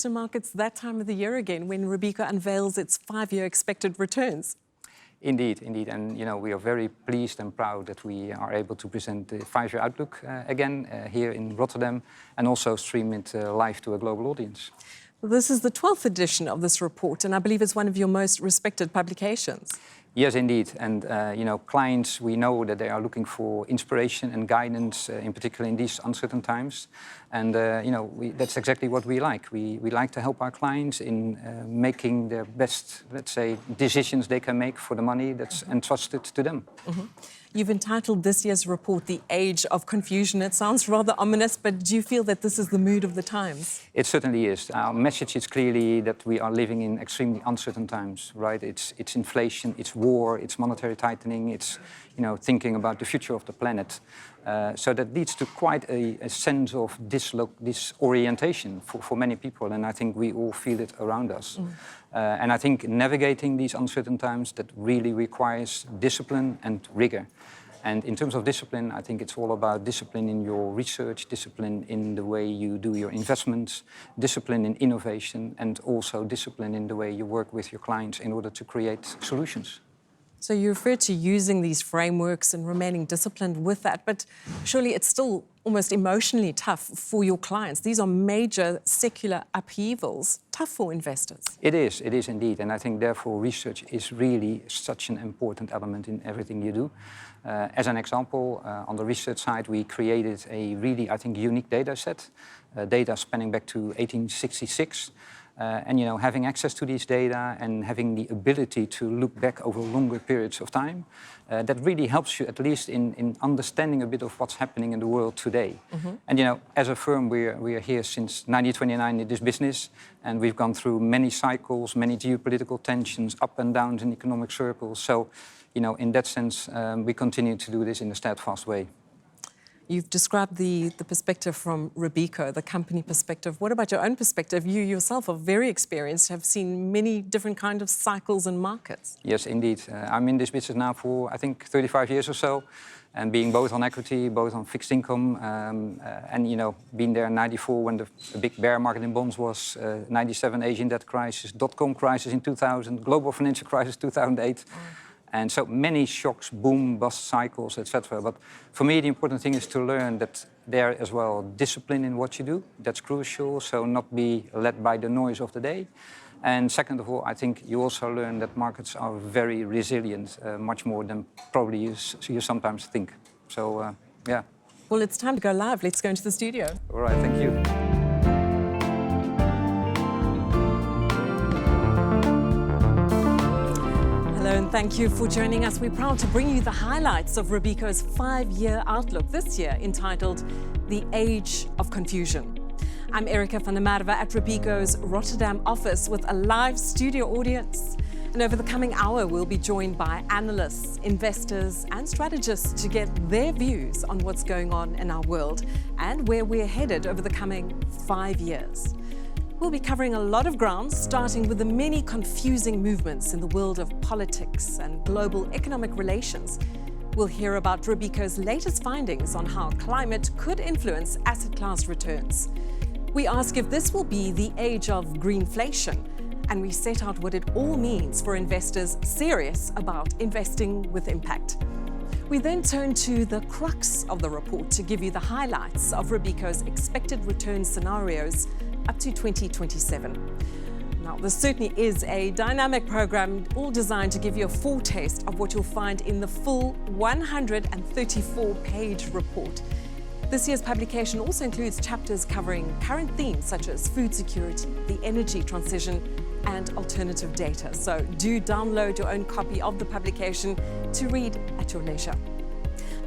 capital markets that time of the year again when Robeco unveils its 5-year expected returns. Indeed, indeed. And we are very pleased and proud that we are able to present the 5-year outlook again here in Rotterdam and also stream it live to a global audience. This is the 12th edition of this report, and I believe it's one of your most respected publications. Yes, indeed. And, clients, we know that they are looking for inspiration and guidance, in particular in these uncertain times. And, that's exactly what we like. We like to help our clients in making their best, let's say, decisions they can make for the money that's entrusted to them. Mm-hmm. You've entitled this year's report The Age of Confusion. It sounds rather ominous, but do you feel that this is the mood of the times? It certainly is. Our message is clearly that we are living in extremely uncertain times, right? It's inflation, it's war, it's monetary tightening, it's thinking about the future of the planet. So that leads to quite a sense of disorientation for many people, and I think we all feel it around us. And I think navigating these uncertain times, that really requires discipline and rigor. And in terms of discipline, I think it's all about discipline in your research, discipline in the way you do your investments, discipline in innovation, and also discipline in the way you work with your clients in order to create solutions. So you refer to using these frameworks and remaining disciplined with that, but surely it's still almost emotionally tough for your clients. These are major secular upheavals, tough for investors. It is indeed. And I think therefore research is really such an important element in everything you do. As an example, on the research side, we created a really, I think, unique data set, data spanning back to 1866. And having access to these data and having the ability to look back over longer periods of time, that really helps you at least in understanding a bit of what's happening in the world today. Mm-hmm. And as a firm, we are here since 1929 in this business, and we've gone through many cycles, many geopolitical tensions, up and downs in economic circles. So, in that sense, we continue to do this in a steadfast way. You've described the perspective from Robeco, the company perspective. What about your own perspective? You yourself are very experienced, have seen many different kinds of cycles and markets. Yes, indeed. I'm in this business now for, I think, 35 years or so, and being both on equity, both on fixed income, and, being there in 94 when the big bear market in bonds was, 97 Asian debt crisis, dot-com crisis in 2000, global financial crisis 2008. And so many shocks, boom, bust cycles, etc. But for me, the important thing is to learn that there as well discipline in what you do. That's crucial, so not be led by the noise of the day. And second of all, I think you also learn that markets are very resilient, much more than probably you sometimes think. So, yeah. Well, it's time to go live. Let's go into the studio. All right, thank you. Hello and thank you for joining us. We're proud to bring you the highlights of Robeco's 5-year outlook this year, entitled The Age of Confusion. I'm Erica van der Merwe at Robeco's Rotterdam office with a live studio audience. And over the coming hour, we'll be joined by analysts, investors and strategists to get their views on what's going on in our world and where we're headed over the coming 5 years. We'll be covering a lot of ground, starting with the many confusing movements in the world of politics and global economic relations. We'll hear about Robeco's latest findings on how climate could influence asset class returns. We ask if this will be the age of greenflation, and we set out what it all means for investors serious about investing with impact. We then turn to the crux of the report to give you the highlights of Robeco's expected return scenarios up to 2027. Now, this certainly is a dynamic program, all designed to give you a foretaste of what you'll find in the full 134-page report. This year's publication also includes chapters covering current themes such as food security, the energy transition, and alternative data. So do download your own copy of the publication to read at your leisure.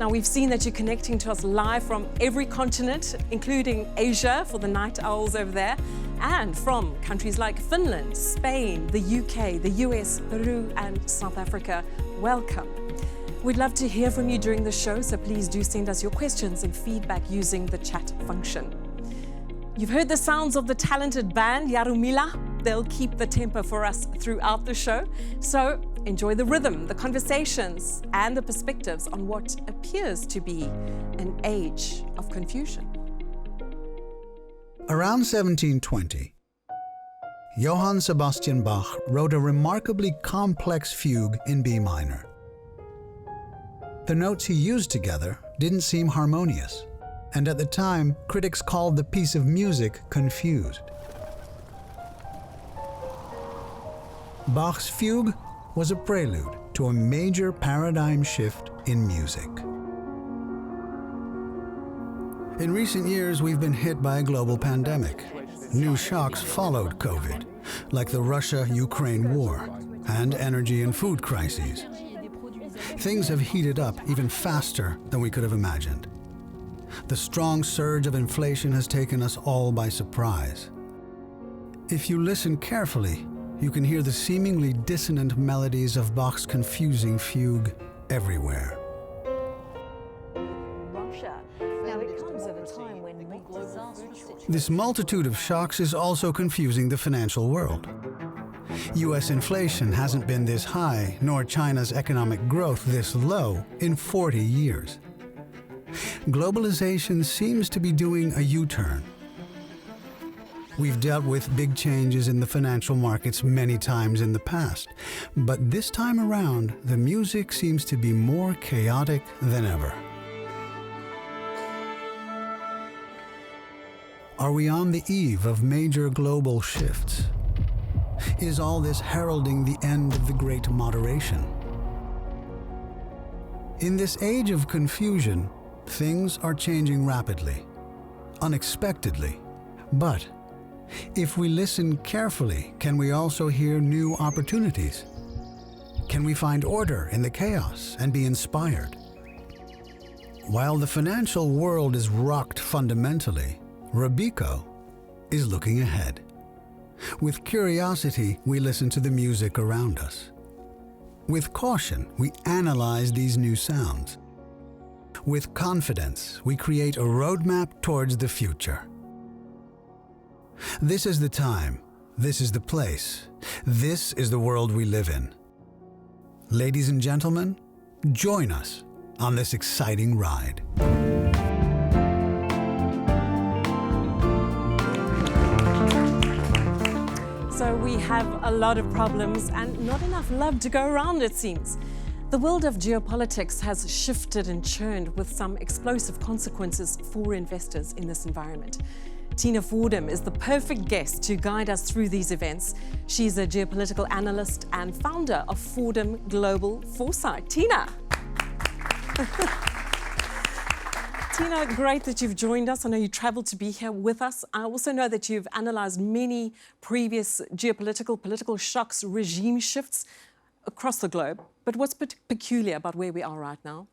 Now, we've seen that you're connecting to us live from every continent, including Asia for the night owls over there, and from countries like Finland, Spain, the UK, the US, Peru, and South Africa. Welcome. We'd love to hear from you during the show, so please do send us your questions and feedback using the chat function. You've heard the sounds of the talented band Jaromila. They'll keep the tempo for us throughout the show. So enjoy the rhythm, the conversations, and the perspectives on what appears to be an age of confusion. Around 1720, Johann Sebastian Bach wrote a remarkably complex fugue in B minor. The notes he used together didn't seem harmonious, and at the time, critics called the piece of music confused. Bach's fugue was a prelude to a major paradigm shift in music. In recent years, we've been hit by a global pandemic. New shocks followed COVID, like the Russia-Ukraine war and energy and food crises. Things have heated up even faster than we could have imagined. The strong surge of inflation has taken us all by surprise. If you listen carefully, you can hear the seemingly dissonant melodies of Bach's confusing fugue everywhere. This multitude of shocks is also confusing the financial world. US inflation hasn't been this high, nor China's economic growth this low in 40 years. Globalization seems to be doing a U-turn. We've dealt with big changes in the financial markets many times in the past, but this time around, the music seems to be more chaotic than ever. Are we on the eve of major global shifts? Is all this heralding the end of the Great Moderation? In this age of confusion, things are changing rapidly, unexpectedly. But if we listen carefully, can we also hear new opportunities? Can we find order in the chaos and be inspired? While the financial world is rocked fundamentally, Robeco is looking ahead. With curiosity, we listen to the music around us. With caution, we analyze these new sounds. With confidence, we create a roadmap towards the future. This is the time, this is the place, this is the world we live in. Ladies and gentlemen, join us on this exciting ride. So we have a lot of problems and not enough love to go around, it seems. The world of geopolitics has shifted and churned with some explosive consequences for investors in this environment. Tina Fordham is the perfect guest to guide us through these events. She's a geopolitical analyst and founder of Fordham Global Foresight. Tina. Tina, great that you've joined us. I know you traveled to be here with us. I also know that you've analysed many previous political shocks, regime shifts across the globe. But what's peculiar about where we are right now?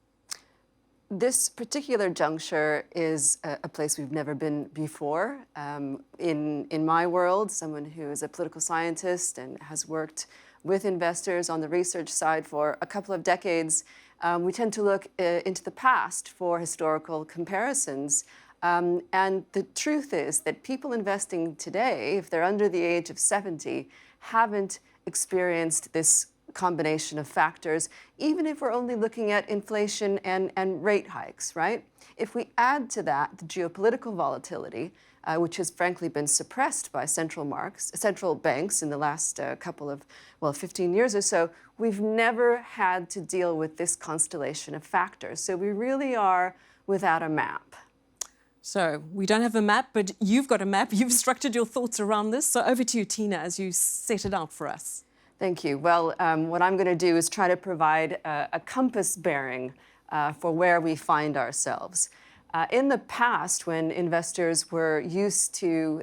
This particular juncture is a place we've never been before. In my world, someone who is a political scientist and has worked with investors on the research side for a couple of decades, we tend to look into the past for historical comparisons. And the truth is that people investing today, if they're under the age of 70, haven't experienced this combination of factors, even if we're only looking at inflation and rate hikes, right? If we add to that the geopolitical volatility, which has frankly been suppressed by central banks in the last 15 years or so, we've never had to deal with this constellation of factors. So we really are without a map. So we don't have a map, but you've got a map. You've structured your thoughts around this. So over to you, Tina, as you set it out for us. Thank you. Well, what I'm going to do is try to provide a compass bearing for where we find ourselves. In the past, when investors were used to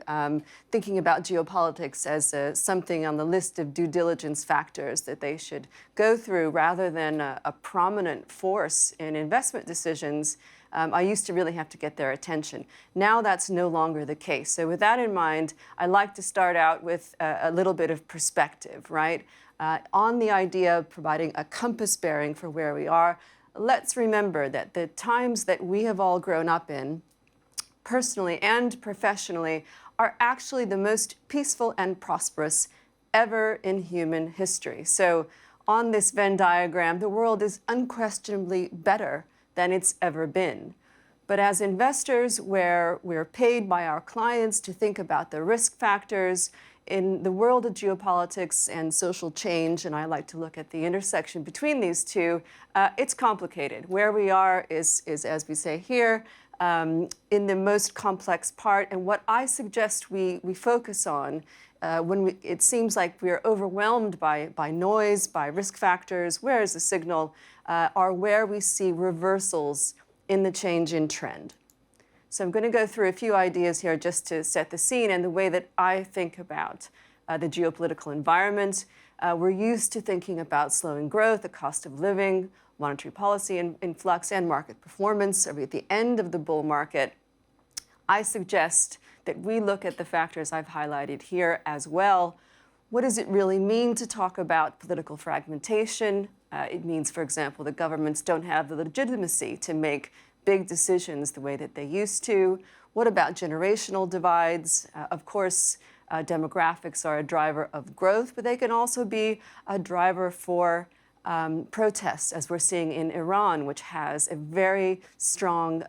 thinking about geopolitics as something on the list of due diligence factors that they should go through rather than a prominent force in investment decisions, I used to really have to get their attention. Now that's no longer the case. So with that in mind, I like to start out with a little bit of perspective, right? On the idea of providing a compass bearing for where we are, let's remember that the times that we have all grown up in, personally and professionally, are actually the most peaceful and prosperous ever in human history. So on this Venn diagram, the world is unquestionably better than it's ever been. But as investors, where we're paid by our clients to think about the risk factors, in the world of geopolitics and social change, and I like to look at the intersection between these two, it's complicated. Where we are is as we say here, in the most complex part. And what I suggest we focus on when it seems like we're overwhelmed by noise, by risk factors, where is the signal, are where we see reversals in the change in trend. So I'm going to go through a few ideas here just to set the scene and the way that I think about the geopolitical environment. We're used to thinking about slowing growth, the cost of living, monetary policy in flux, and market performance. Are we at the end of the bull market? I suggest that we look at the factors I've highlighted here as well. What does it really mean to talk about political fragmentation? It means, for example, that governments don't have the legitimacy to make big decisions the way that they used to. What about generational divides? Of course, demographics are a driver of growth, but they can also be a driver for protests, as we're seeing in Iran, which has a very strong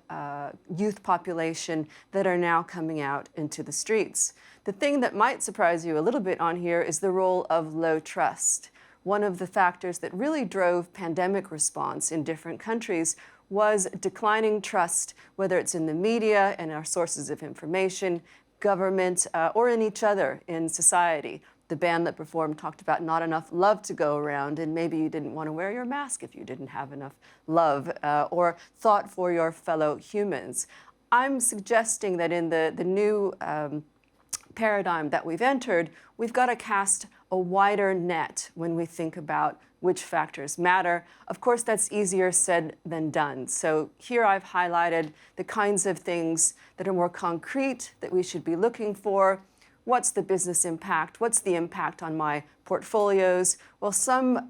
youth population that are now coming out into the streets. The thing that might surprise you a little bit on here is the role of low trust. One of the factors that really drove pandemic response in different countries was declining trust, whether it's in the media and our sources of information, government, or in each other in society. The band that performed talked about not enough love to go around, and maybe you didn't want to wear your mask if you didn't have enough love or thought for your fellow humans. I'm suggesting that in the new paradigm that we've entered, we've got to cast a wider net when we think about which factors matter. Of course, that's easier said than done. So here I've highlighted the kinds of things that are more concrete that we should be looking for. What's the business impact? What's the impact on my portfolios? Well, some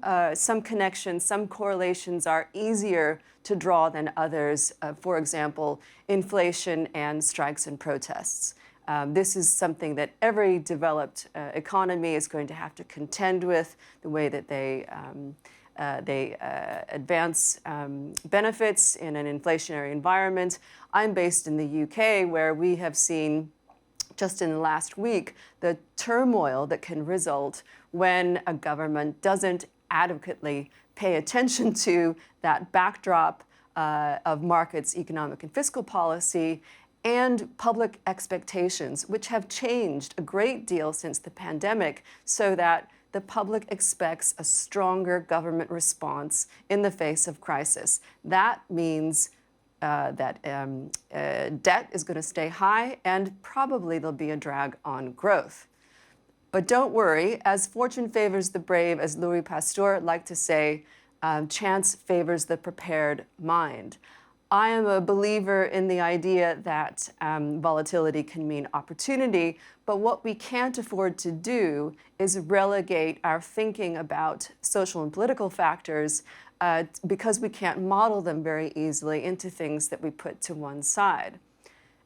connections, some correlations are easier to draw than others. For example, inflation and strikes and protests. This is something that every developed economy is going to have to contend with, the way that they advance benefits in an inflationary environment. I'm based in the UK, where we have seen just in the last week the turmoil that can result when a government doesn't adequately pay attention to that backdrop of markets, economic and fiscal policy, and public expectations, which have changed a great deal since the pandemic, so that the public expects a stronger government response in the face of crisis. That means that debt is going to stay high, and probably there'll be a drag on growth. But don't worry, as fortune favors the brave, as Louis Pasteur liked to say, chance favors the prepared mind. I am a believer in the idea that volatility can mean opportunity, but what we can't afford to do is relegate our thinking about social and political factors because we can't model them very easily into things that we put to one side.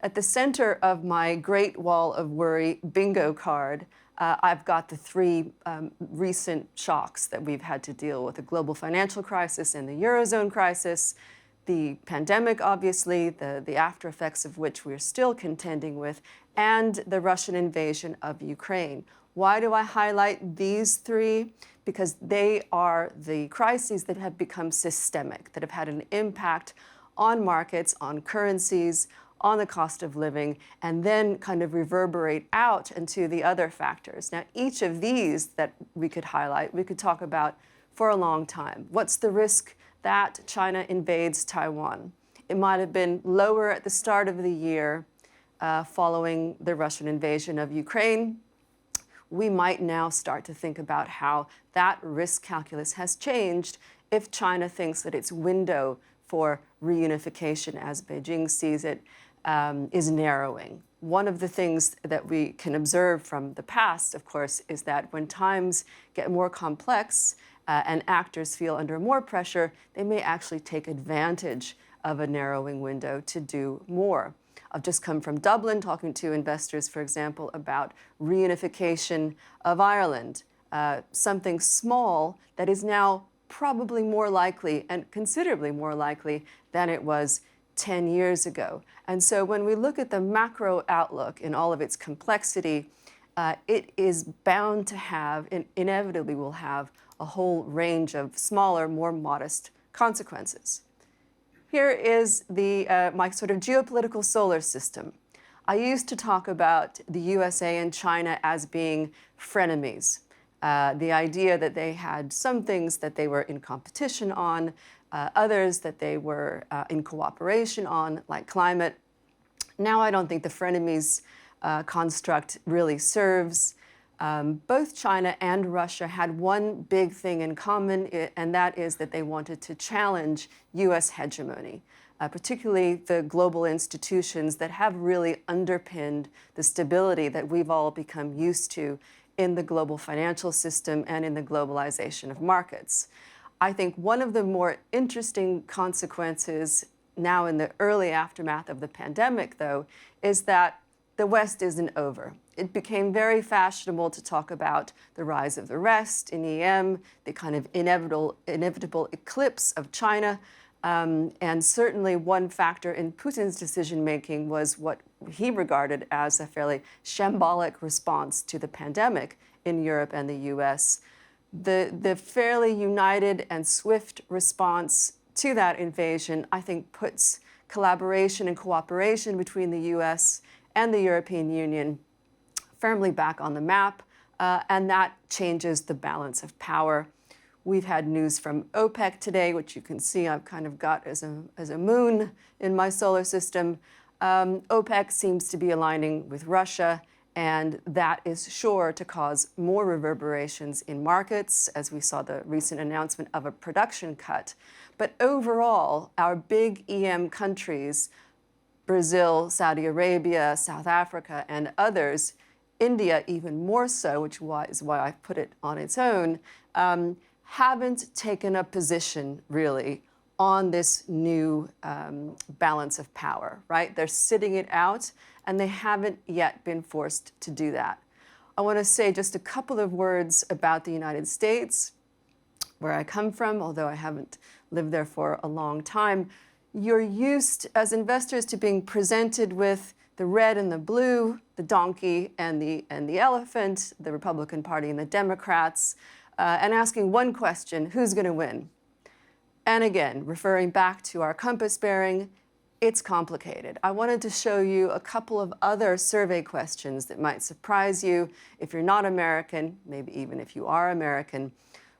At the center of my Great Wall of Worry bingo card, I've got the three recent shocks that we've had to deal with: the global financial crisis and the Eurozone crisis, the pandemic, obviously, the after effects of which we're still contending with, and the Russian invasion of Ukraine. Why do I highlight these three? Because they are the crises that have become systemic, that have had an impact on markets, on currencies, on the cost of living, and then kind of reverberate out into the other factors. Now, each of these that we could highlight, we could talk about for a long time. What's the risk that China invades Taiwan? It might have been lower at the start of the year following the Russian invasion of Ukraine. We might now start to think about how that risk calculus has changed if China thinks that its window for reunification, as Beijing sees it, is narrowing. One of the things that we can observe from the past, of course, is that when times get more complex and actors feel under more pressure, they may actually take advantage of a narrowing window to do more. I've just come from Dublin talking to investors, for example, about reunification of Ireland, something small that is now probably more likely and considerably more likely than it was 10 years ago. And so when we look at the macro outlook in all of its complexity, it is bound to have, and inevitably will have, a whole range of smaller, more modest consequences. Here is my sort of geopolitical solar system. I used to talk about the USA and China as being frenemies. The idea that they had some things that they were in competition on, others that they were in cooperation on, like climate. Now I don't think the frenemies construct really serves. Both China and Russia had one big thing in common, and that is that they wanted to challenge US hegemony, particularly the global institutions that have really underpinned the stability that we've all become used to in the global financial system and in the globalization of markets. I think one of the more interesting consequences now in the early aftermath of the pandemic, though, is that the West isn't over. It became very fashionable to talk about the rise of the West in EM, the kind of inevitable eclipse of China. And certainly one factor in Putin's decision-making was what he regarded as a fairly shambolic response to the pandemic in Europe and the US. The fairly united and swift response to that invasion, I think, puts collaboration and cooperation between the US and the European Union firmly back on the map, and that changes the balance of power. We've had news from OPEC today, which you can see I've kind of got as a moon in my solar system. OPEC seems to be aligning with Russia, and that is sure to cause more reverberations in markets, as we saw the recent announcement of a production cut. But overall, our big EM countries, Brazil, Saudi Arabia, South Africa, and others, India even more so, which is why I put it on its own, haven't taken a position, really, on this new balance of power, right? They're sitting it out, and they haven't yet been forced to do that. I want to say just a couple of words about the United States, where I come from, although I haven't lived there for a long time. You're used, as investors, to being presented with the red and the blue, the donkey and the elephant, the Republican Party and the Democrats, and asking one question: who's going to win? And again, referring back to our compass bearing, it's complicated. I wanted to show you a couple of other survey questions that might surprise you if you're not American, maybe even if you are American.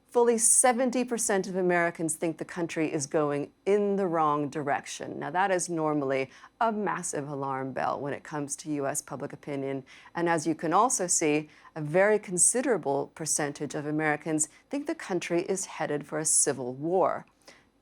Fully 70% of Americans think the country is going in the wrong direction. Now, that is normally a massive alarm bell when it comes to US public opinion. And as you can also see, a very considerable percentage of Americans think the country is headed for a civil war.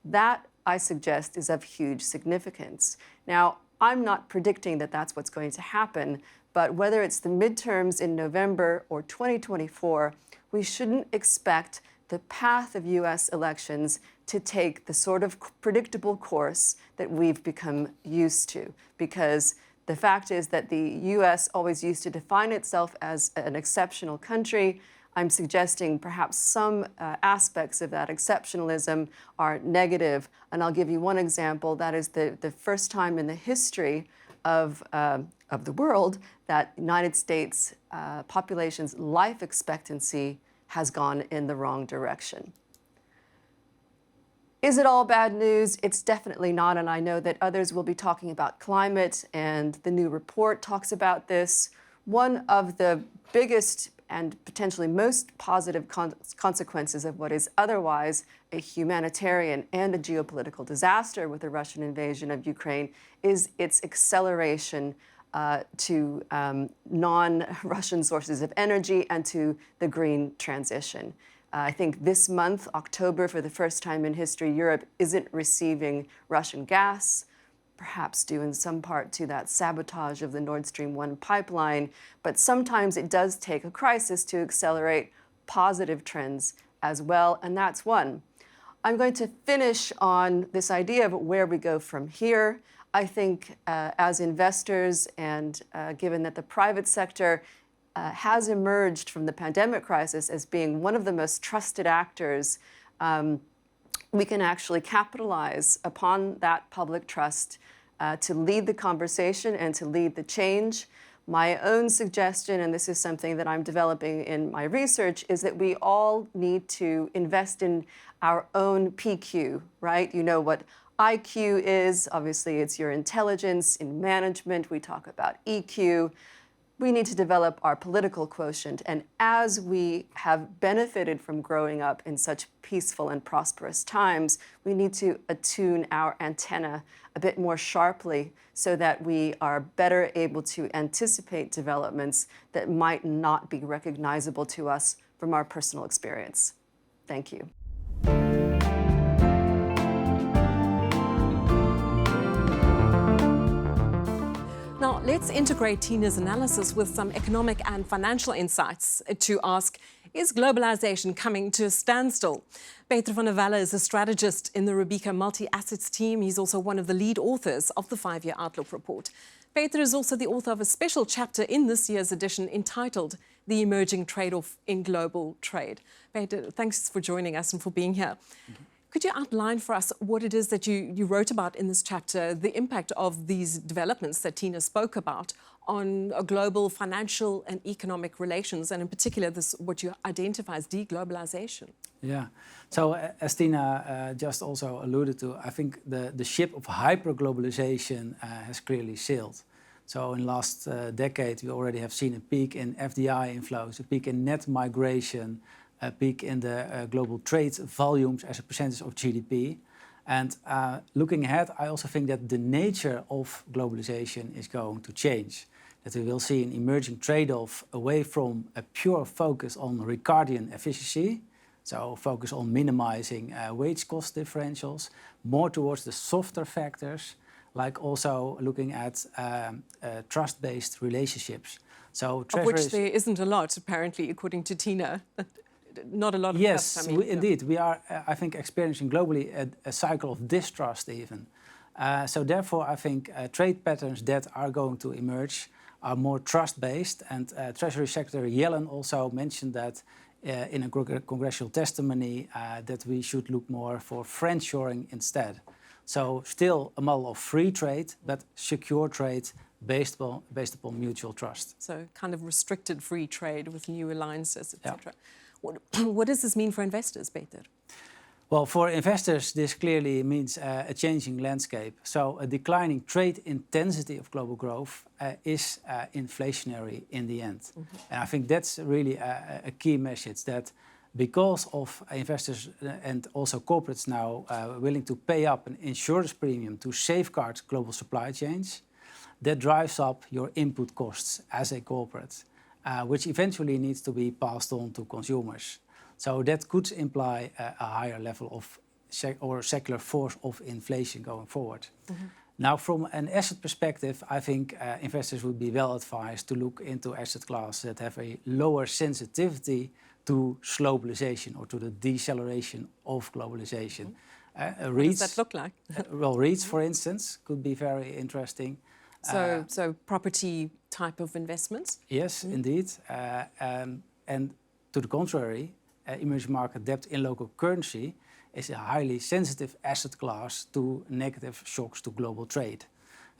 That, I suggest, is of huge significance. Now, I'm not predicting that that's what's going to happen, but whether it's the midterms in November or 2024, we shouldn't expect the path of US elections to take the sort of predictable course that we've become used to. Because the fact is that the US always used to define itself as an exceptional country. I'm suggesting perhaps some aspects of that exceptionalism are negative. And I'll give you one example. That is the first time in the history of the world that United States population's life expectancy has gone in the wrong direction. Is it all bad news? It's definitely not, and I know that others will be talking about climate, and the new report talks about this. One of the biggest and potentially most positive consequences of what is otherwise a humanitarian and a geopolitical disaster with the Russian invasion of Ukraine is its acceleration to non-Russian sources of energy and to the green transition. I think this month, October, for the first time in history, Europe isn't receiving Russian gas, perhaps due in some part to that sabotage of the Nord Stream 1 pipeline. But sometimes it does take a crisis to accelerate positive trends as well, and that's one. I'm going to finish on this idea of where we go from here. I think as investors and given that the private sector has emerged from the pandemic crisis as being one of the most trusted actors, we can actually capitalize upon that public trust to lead the conversation and to lead the change. My own suggestion, and this is something that I'm developing in my research, is that we all need to invest in our own PQ, right? You know what IQ is. Obviously, it's your intelligence. In management, we talk about EQ. We need to develop our political quotient. And as we have benefited from growing up in such peaceful and prosperous times, we need to attune our antenna a bit more sharply so that we are better able to anticipate developments that might not be recognizable to us from our personal experience. Thank you. Now, let's integrate Tina's analysis with some economic and financial insights to ask, is globalization coming to a standstill? Peter van der Welle is a strategist in the Robeco multi-assets team. He's also one of the lead authors of the 5-year Outlook report. Peter is also the author of a special chapter in this year's edition entitled The Emerging Trade-off in Global Trade. Peter, thanks for joining us and for being here. Could you outline for us what it is that you wrote about in this chapter, the impact of these developments that Tina spoke about on global financial and economic relations, and in particular this what you identify as deglobalization? Yeah, so as Tina just also alluded to, I think the ship of hyperglobalization has clearly sailed. So in the last decade, we already have seen a peak in FDI inflows, a peak in net migration, a peak in the global trade volumes as a percentage of GDP. And looking ahead, I also think that the nature of globalization is going to change. That we will see an emerging trade-off away from a pure focus on Ricardian efficiency, so focus on minimizing wage cost differentials, more towards the softer factors, like also looking at trust-based relationships. So of which there isn't a lot, apparently, according to Tina. Not a lot of yes, trust, I mean, indeed. We are, I think, experiencing globally a cycle of distrust even. So therefore, I think trade patterns that are going to emerge are more trust-based. And Treasury Secretary Yellen also mentioned that in a congressional testimony that we should look more for friendshoring instead. So still a model of free trade, but secure trade based upon mutual trust. So kind of restricted free trade with new alliances, etc. Yeah. What does this mean for investors, Peter? Well, for investors, this clearly means a changing landscape. So a declining trade intensity of global growth is inflationary in the end. Mm-hmm. And I think that's really a key message, that because of investors and also corporates now willing to pay up an insurance premium to safeguard global supply chains, that drives up your input costs as a corporate, which eventually needs to be passed on to consumers. So that could imply a higher level of secular force of inflation going forward. Mm-hmm. Now, from an asset perspective, I think investors would be well advised to look into asset classes that have a lower sensitivity to globalization or to the deceleration of globalization. Mm-hmm. What does that look like? Well, REITs, for instance, could be very interesting. So property type of investments? Yes, mm-hmm. Indeed. And to the contrary, emerging market debt in local currency is a highly sensitive asset class to negative shocks to global trade.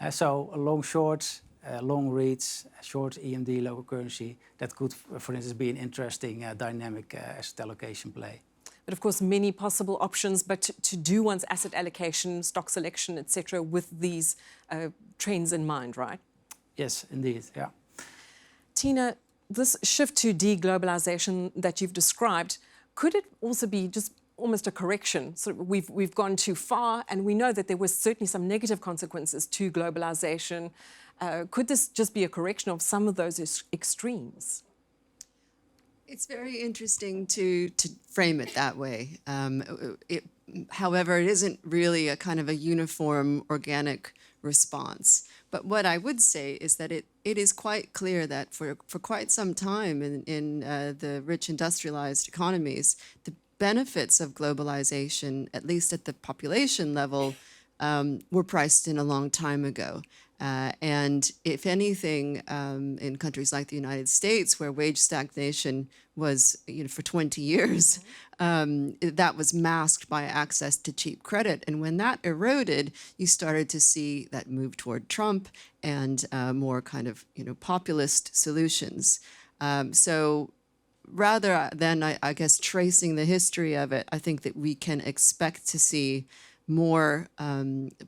So long shorts, long REITs, short EMD local currency, that could, for instance, be an interesting dynamic asset allocation play. But of course, many possible options, but to do one's asset allocation, stock selection, etc., with these trends in mind, right? Yes, indeed, yeah. Tina, this shift to deglobalization that you've described, could it also be just almost a correction? So we've gone too far, and we know that there was certainly some negative consequences to globalization. Could this just be a correction of some of those extremes? It's very interesting to frame it that way. However, it isn't really a kind of a uniform organic response. But what I would say is that it is quite clear that for quite some time in the rich industrialized economies, the benefits of globalization, at least at the population level, were priced in a long time ago. And if anything, in countries like the United States, where wage stagnation was, for 20 years, that was masked by access to cheap credit. And when that eroded, you started to see that move toward Trump and more kind of, populist solutions. So rather than, I guess, tracing the history of it, I think that we can expect to see more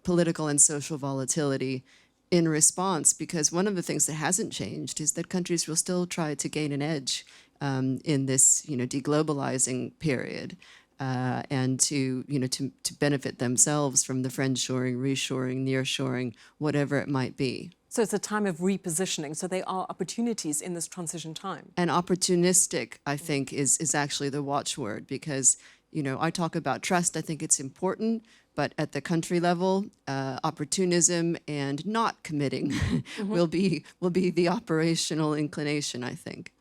political and social volatility in response, because one of the things that hasn't changed is that countries will still try to gain an edge in this, deglobalizing period, and to benefit themselves from the friendshoring, reshoring, nearshoring, whatever it might be. So it's a time of repositioning. So there are opportunities in this transition time. And opportunistic, I think, is actually the watchword, because, I talk about trust. I think it's important. But at the country level, opportunism and not committing will be the operational inclination, I think.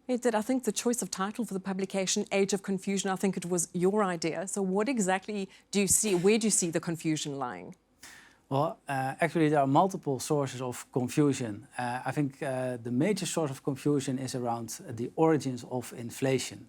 I think the choice of title for the publication, Age of Confusion, I think it was your idea. So what exactly do you see? Where do you see the confusion lying? Well, actually, there are multiple sources of confusion. I think the major source of confusion is around the origins of inflation.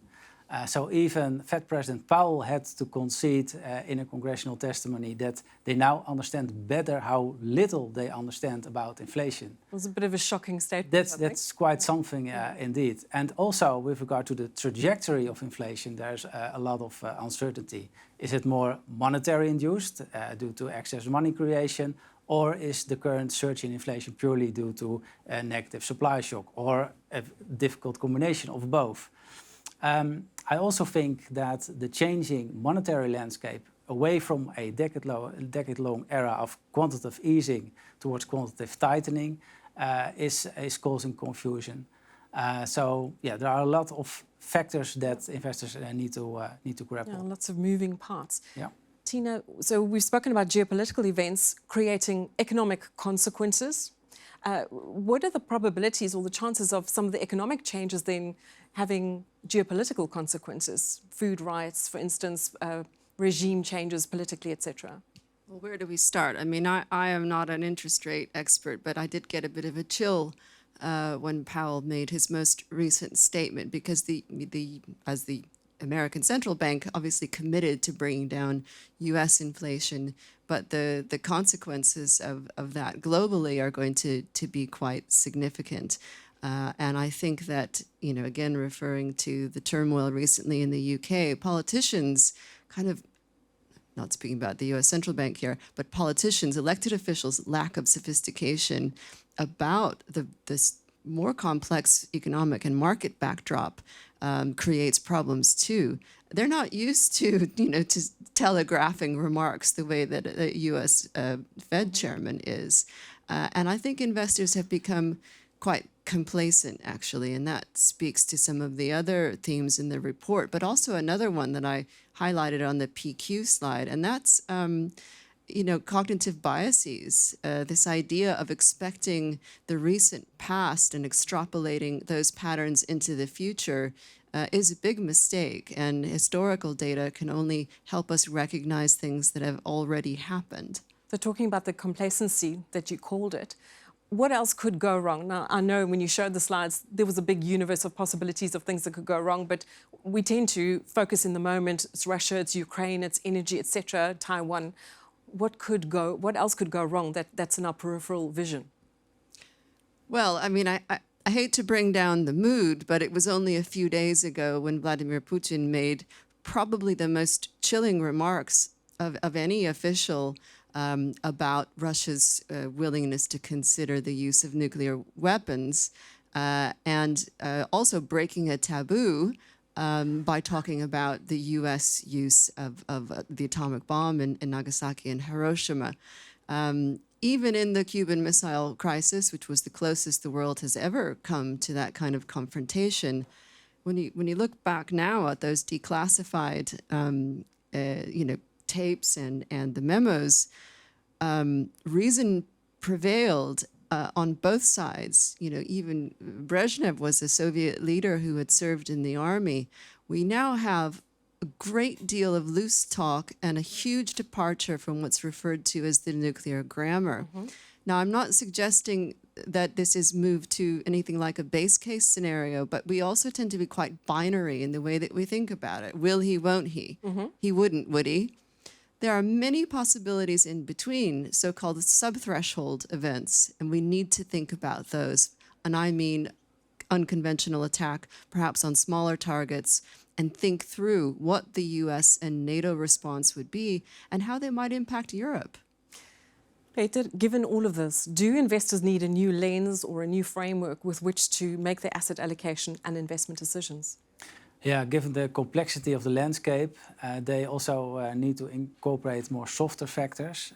So even Fed President Powell had to concede in a congressional testimony that they now understand better how little they understand about inflation. It was a bit of a shocking statement. That's quite something indeed. And also with regard to the trajectory of inflation, there's a lot of uncertainty. Is it more monetary induced due to excess money creation, or is the current surge in inflation purely due to a negative supply shock, or a difficult combination of both? I also think that the changing monetary landscape away from a decade-long era of quantitative easing towards quantitative tightening is causing confusion. So yeah, there are a lot of factors that investors need to grapple. Yeah, lots of moving parts. Yeah. Tina, so we've spoken about geopolitical events creating economic consequences. What are the probabilities or the chances of some of the economic changes then having geopolitical consequences? Food riots, for instance, regime changes politically, etc. Well, where do we start? I mean, I am not an interest rate expert, but I did get a bit of a chill when Powell made his most recent statement, because as the American Central Bank obviously committed to bringing down U.S. inflation, but the consequences of that globally are going to be quite significant. And I think that, again, referring to the turmoil recently in the UK, politicians kind of, not speaking about the U.S. Central Bank here, but politicians, elected officials' lack of sophistication about this more complex economic and market backdrop creates problems too. They're not used to, to telegraphing remarks the way that a U.S. Fed chairman is. And I think investors have become quite complacent, actually, and that speaks to some of the other themes in the report, but also another one that I highlighted on the PQ slide, and that's cognitive biases, this idea of expecting the recent past and extrapolating those patterns into the future is a big mistake, and historical data can only help us recognize things that have already happened. So talking about the complacency that you called it, what else could go wrong? Now, I know when you showed the slides, there was a big universe of possibilities of things that could go wrong, but we tend to focus in the moment. It's Russia, it's Ukraine, it's energy, etc., Taiwan. What else could go wrong that's in our peripheral vision? Well, I mean, I hate to bring down the mood, but it was only a few days ago when Vladimir Putin made probably the most chilling remarks of any official about Russia's willingness to consider the use of nuclear weapons, and also breaking a taboo by talking about the U.S. use of the atomic bomb in Nagasaki and Hiroshima. Even in the Cuban Missile Crisis, which was the closest the world has ever come to that kind of confrontation, when you look back now at those declassified tapes and the memos, reason prevailed on both sides. Even Brezhnev was a Soviet leader who had served in the army. We now have a great deal of loose talk and a huge departure from what's referred to as the nuclear grammar. Now, I'm not suggesting that this is moved to anything like a base case scenario, but we also tend to be quite binary in the way that we think about it. Will he, won't he? He wouldn't, would he? There are many possibilities in between, so-called sub-threshold events, and we need to think about those. And I mean unconventional attack, perhaps on smaller targets, and think through what the US and NATO response would be and how they might impact Europe. Peter, given all of this, do investors need a new lens or a new framework with which to make their asset allocation and investment decisions? Yeah, given the complexity of the landscape, they also need to incorporate more softer factors.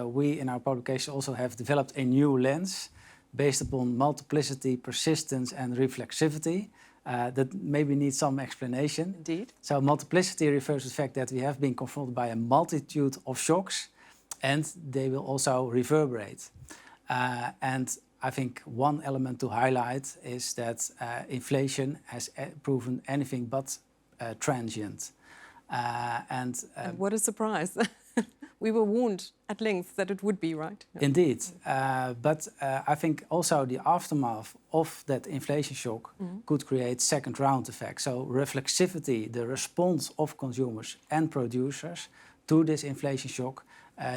We in our publication also have developed a new lens based upon multiplicity, persistence and reflexivity. That maybe needs some explanation. Indeed. So multiplicity refers to the fact that we have been confronted by a multitude of shocks and they will also reverberate. And I think one element to highlight is that inflation has proven anything but transient. And what a surprise. We were warned at length that it would be, right? Yeah. Indeed. But I think also the aftermath of that inflation shock could create second round effects. So reflexivity, the response of consumers and producers to this inflation shock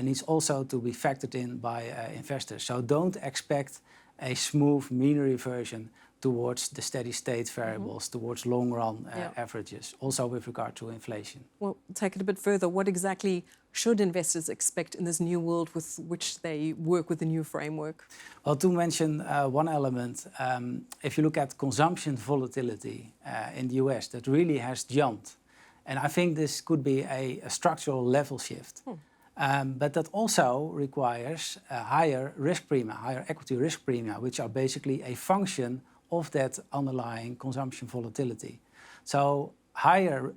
needs also to be factored in by investors. So don't expect a smooth mean reversion towards the steady state variables, towards long run averages, also with regard to inflation. Well, take it a bit further. What exactly should investors expect in this new world with which they work with the new framework? Well, to mention one element, if you look at consumption volatility in the US, that really has jumped. And I think this could be a structural level shift. But that also requires a higher risk premia, higher equity risk premia, which are basically a function of that underlying consumption volatility. So higher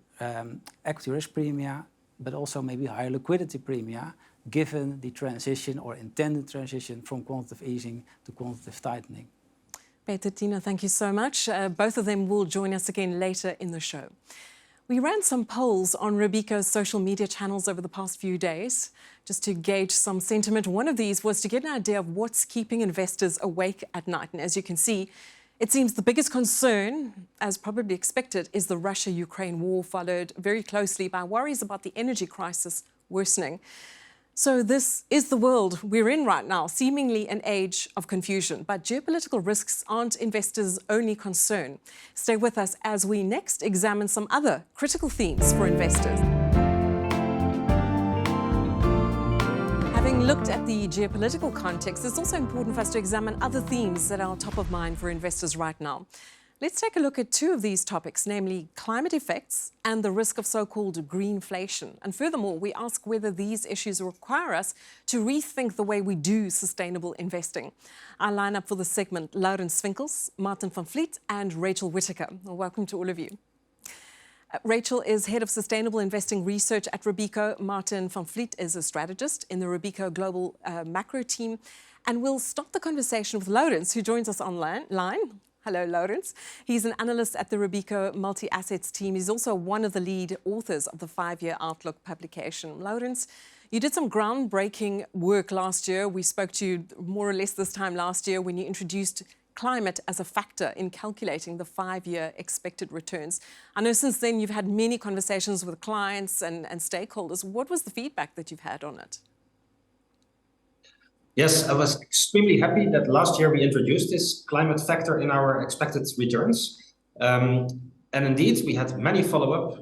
equity risk premia, but also maybe higher liquidity premia, given the transition or intended transition from quantitative easing to quantitative tightening. Peter, Tina, thank you so much. Both of them will join us again later in the show. We ran some polls on Robeco's social media channels over the past few days, just to gauge some sentiment. One of these was to get an idea of what's keeping investors awake at night. And as you can see, it seems the biggest concern, as probably expected, is the Russia-Ukraine war, followed very closely by worries about the energy crisis worsening. So this is the world we're in right now, seemingly an age of confusion. But geopolitical risks aren't investors' only concern. Stay with us as we next examine some other critical themes for investors. Having looked at the geopolitical context, it's also important for us to examine other themes that are top of mind for investors right now. Let's take a look at two of these topics, namely climate effects and the risk of so-called greenflation. And furthermore, we ask whether these issues require us to rethink the way we do sustainable investing. Our lineup for the segment, Laurens Vinkels, Martin van Vliet and Rachel Whittaker. Well, welcome to all of you. Rachel is Head of Sustainable Investing Research at Robeco. Martin van Vliet is a strategist in the Robeco Global Macro team. And we'll start the conversation with Laurens, who joins us online. Hello, Laurens. He's an analyst at the Robeco Multi-Assets team. He's also one of the lead authors of the 5-Year Outlook publication. Laurens, you did some groundbreaking work last year. We spoke to you more or less this time last year when you introduced climate as a factor in calculating the 5-year expected returns. I know since then you've had many conversations with clients and stakeholders. What was the feedback that you've had on it? Yes, I was extremely happy that last year we introduced this climate factor in our expected returns. And indeed, we had many follow-up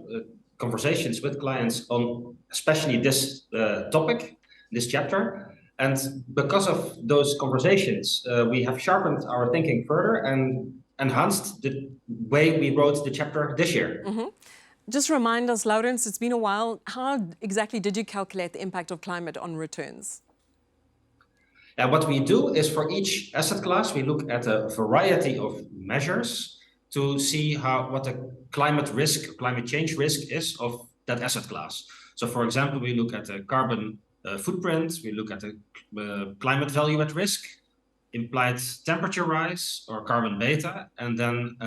conversations with clients on especially this topic, this chapter. And because of those conversations, we have sharpened our thinking further and enhanced the way we wrote the chapter this year. Just remind us, Laurens, it's been a while. How exactly did you calculate the impact of climate on returns? And what we do is for each asset class, we look at a variety of measures to see what the climate risk, climate change risk is of that asset class. So for example, we look at the carbon footprint, we look at the climate value at risk, implied temperature rise or carbon beta. And then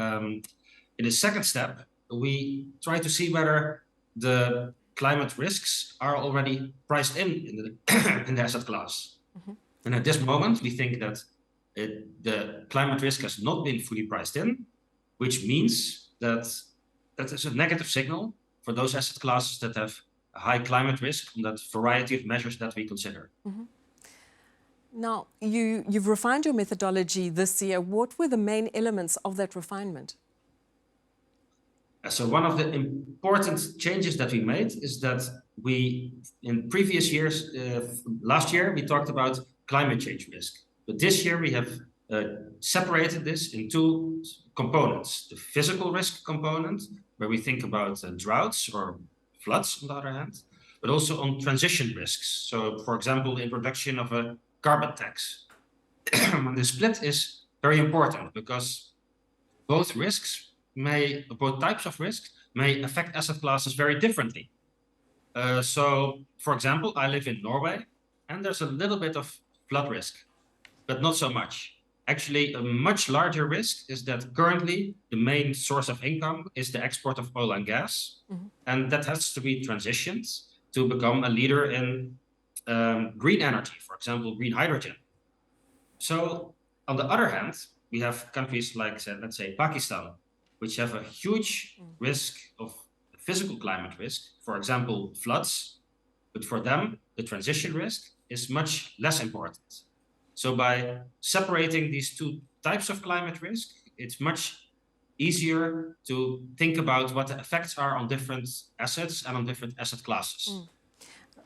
in the second step, we try to see whether the climate risks are already priced in the asset class. And at this moment, we think that the climate risk has not been fully priced in, which means that that is a negative signal for those asset classes that have a high climate risk on that variety of measures that we consider. Now, you've refined your methodology this year. What were the main elements of that refinement? So one of the important changes that we made is that we, in previous years, last year, we talked about climate change risk. But this year we have separated this in two components. The physical risk component, where we think about droughts or floods on the other hand, but also on transition risks. So for example, the introduction of a carbon tax. And the split is very important because both types of risks may affect asset classes very differently. So, for example, I live in Norway, and there's a little bit of flood risk, but not so much. Actually, a much larger risk is that currently the main source of income is the export of oil and gas, and that has to be transitioned to become a leader in green energy, for example, green hydrogen. So, on the other hand, we have countries like, let's say, Pakistan, which have a huge risk of physical climate risk, for example, floods. But for them, the transition risk is much less important. So by separating these two types of climate risk, it's much easier to think about what the effects are on different assets and on different asset classes.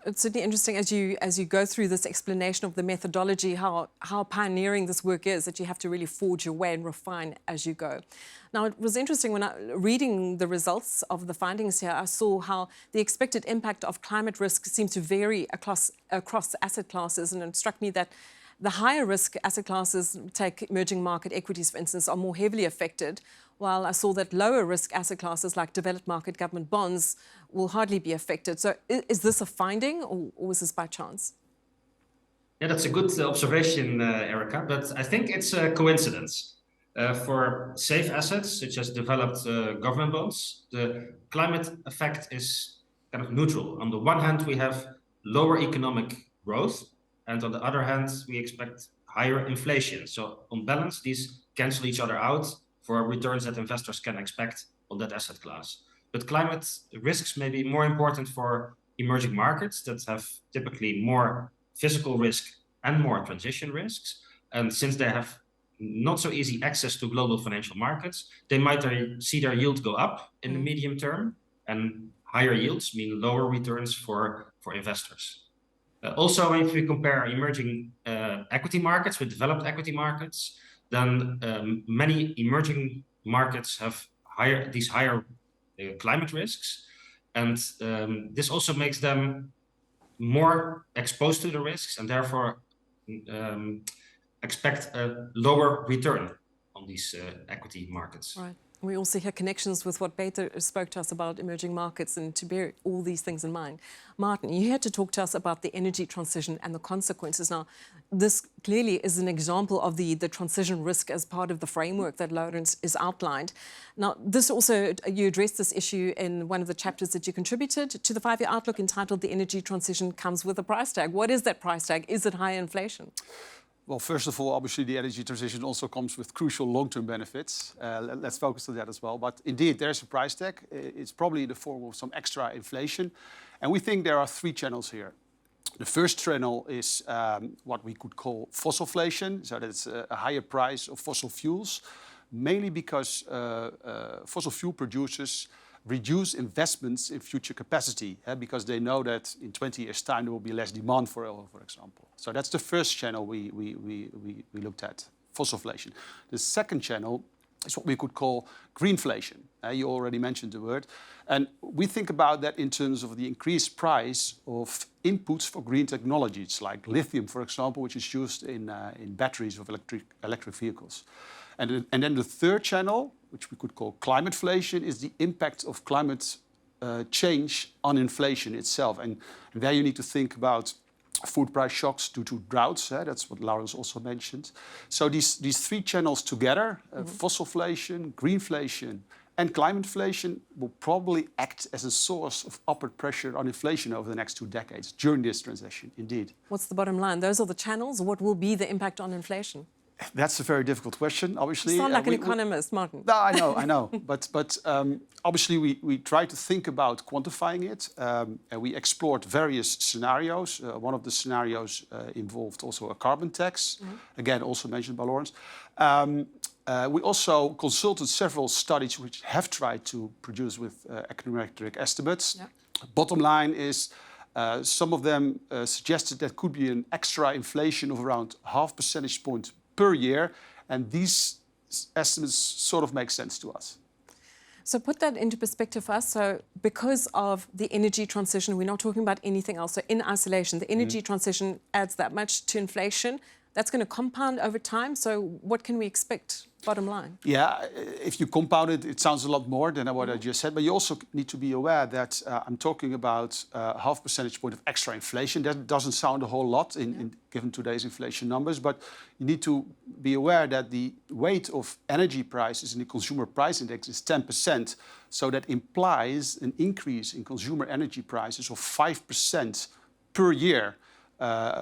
It's certainly interesting as you go through this explanation of the methodology, how pioneering this work is, that you have to really forge your way and refine as you go. Now, it was interesting when reading the results of the findings here, I saw how the expected impact of climate risk seems to vary across asset classes, and it struck me that the higher risk asset classes, take emerging market equities, for instance, are more heavily affected, while I saw that lower risk asset classes like developed market government bonds will hardly be affected. So is this a finding or is this by chance? Yeah, that's a good observation, Erica, but I think it's a coincidence. For safe assets, such as developed government bonds, the climate effect is kind of neutral. On the one hand, we have lower economic growth, and on the other hand, we expect higher inflation. So on balance, these cancel each other out for returns that investors can expect on that asset class. But climate risks may be more important for emerging markets that have typically more physical risk and more transition risks. And since they have not so easy access to global financial markets, they might see their yield go up in the medium term, and higher yields mean lower returns for investors. Also, if we compare emerging equity markets with developed equity markets, then many emerging markets have these higher climate risks, and this also makes them more exposed to the risks and therefore expect a lower return on these equity markets. Right. We also hear connections with what Peter spoke to us about emerging markets, and to bear all these things in mind. Martin, you had to talk to us about the energy transition and the consequences. Now, this clearly is an example of the transition risk as part of the framework that Laurens is outlined. Now, this also, you addressed this issue in one of the chapters that you contributed to the 5-year outlook entitled The Energy Transition Comes with a Price Tag. What is that price tag? Is it higher inflation? Well, first of all, obviously the energy transition also comes with crucial long-term benefits. Let's focus on that as well. But indeed, there's a price tag. It's probably in the form of some extra inflation. And we think there are 3 channels here. The first channel is what we could call fossilflation. So that's a higher price of fossil fuels, mainly because fossil fuel producers reduce investments in future capacity, because they know that in 20 years' time there will be less demand for oil, for example. So that's the first channel we looked at, fossilflation. The second channel is what we could call greenflation. You already mentioned the word. And we think about that in terms of the increased price of inputs for green technologies, like lithium, for example, which is used in batteries of electric vehicles. And then the third channel, which we could call climateflation, is the impact of climate change on inflation itself. And there you need to think about food price shocks due to droughts. That's what Laurens also mentioned. So these 3 channels together, fossilflation, greenflation, And climate inflation will probably act as a source of upward pressure on inflation over the next 2 decades during this transition, indeed. What's the bottom line? Those are the channels. What will be the impact on inflation? That's a very difficult question, obviously. You sound like an economist, Martin. No, I know. But obviously we try to think about quantifying it. And we explored various scenarios. One of the scenarios involved also a carbon tax, again, also mentioned by Lawrence. We also consulted several studies which have tried to produce with econometric estimates. Yeah. Bottom line is some of them suggested that could be an extra inflation of around 0.5 percentage point per year. And these estimates sort of make sense to us. So put that into perspective for us. So because of the energy transition, we're not talking about anything else. So in isolation, the energy transition adds that much to inflation. That's going to compound over time. So what can we expect, bottom line? Yeah, if you compound it, it sounds a lot more than what I just said. But you also need to be aware that I'm talking about 0.5 percentage point of extra inflation. That doesn't sound a whole lot given today's inflation numbers. But you need to be aware that the weight of energy prices in the consumer price index is 10%. So that implies an increase in consumer energy prices of 5% per year.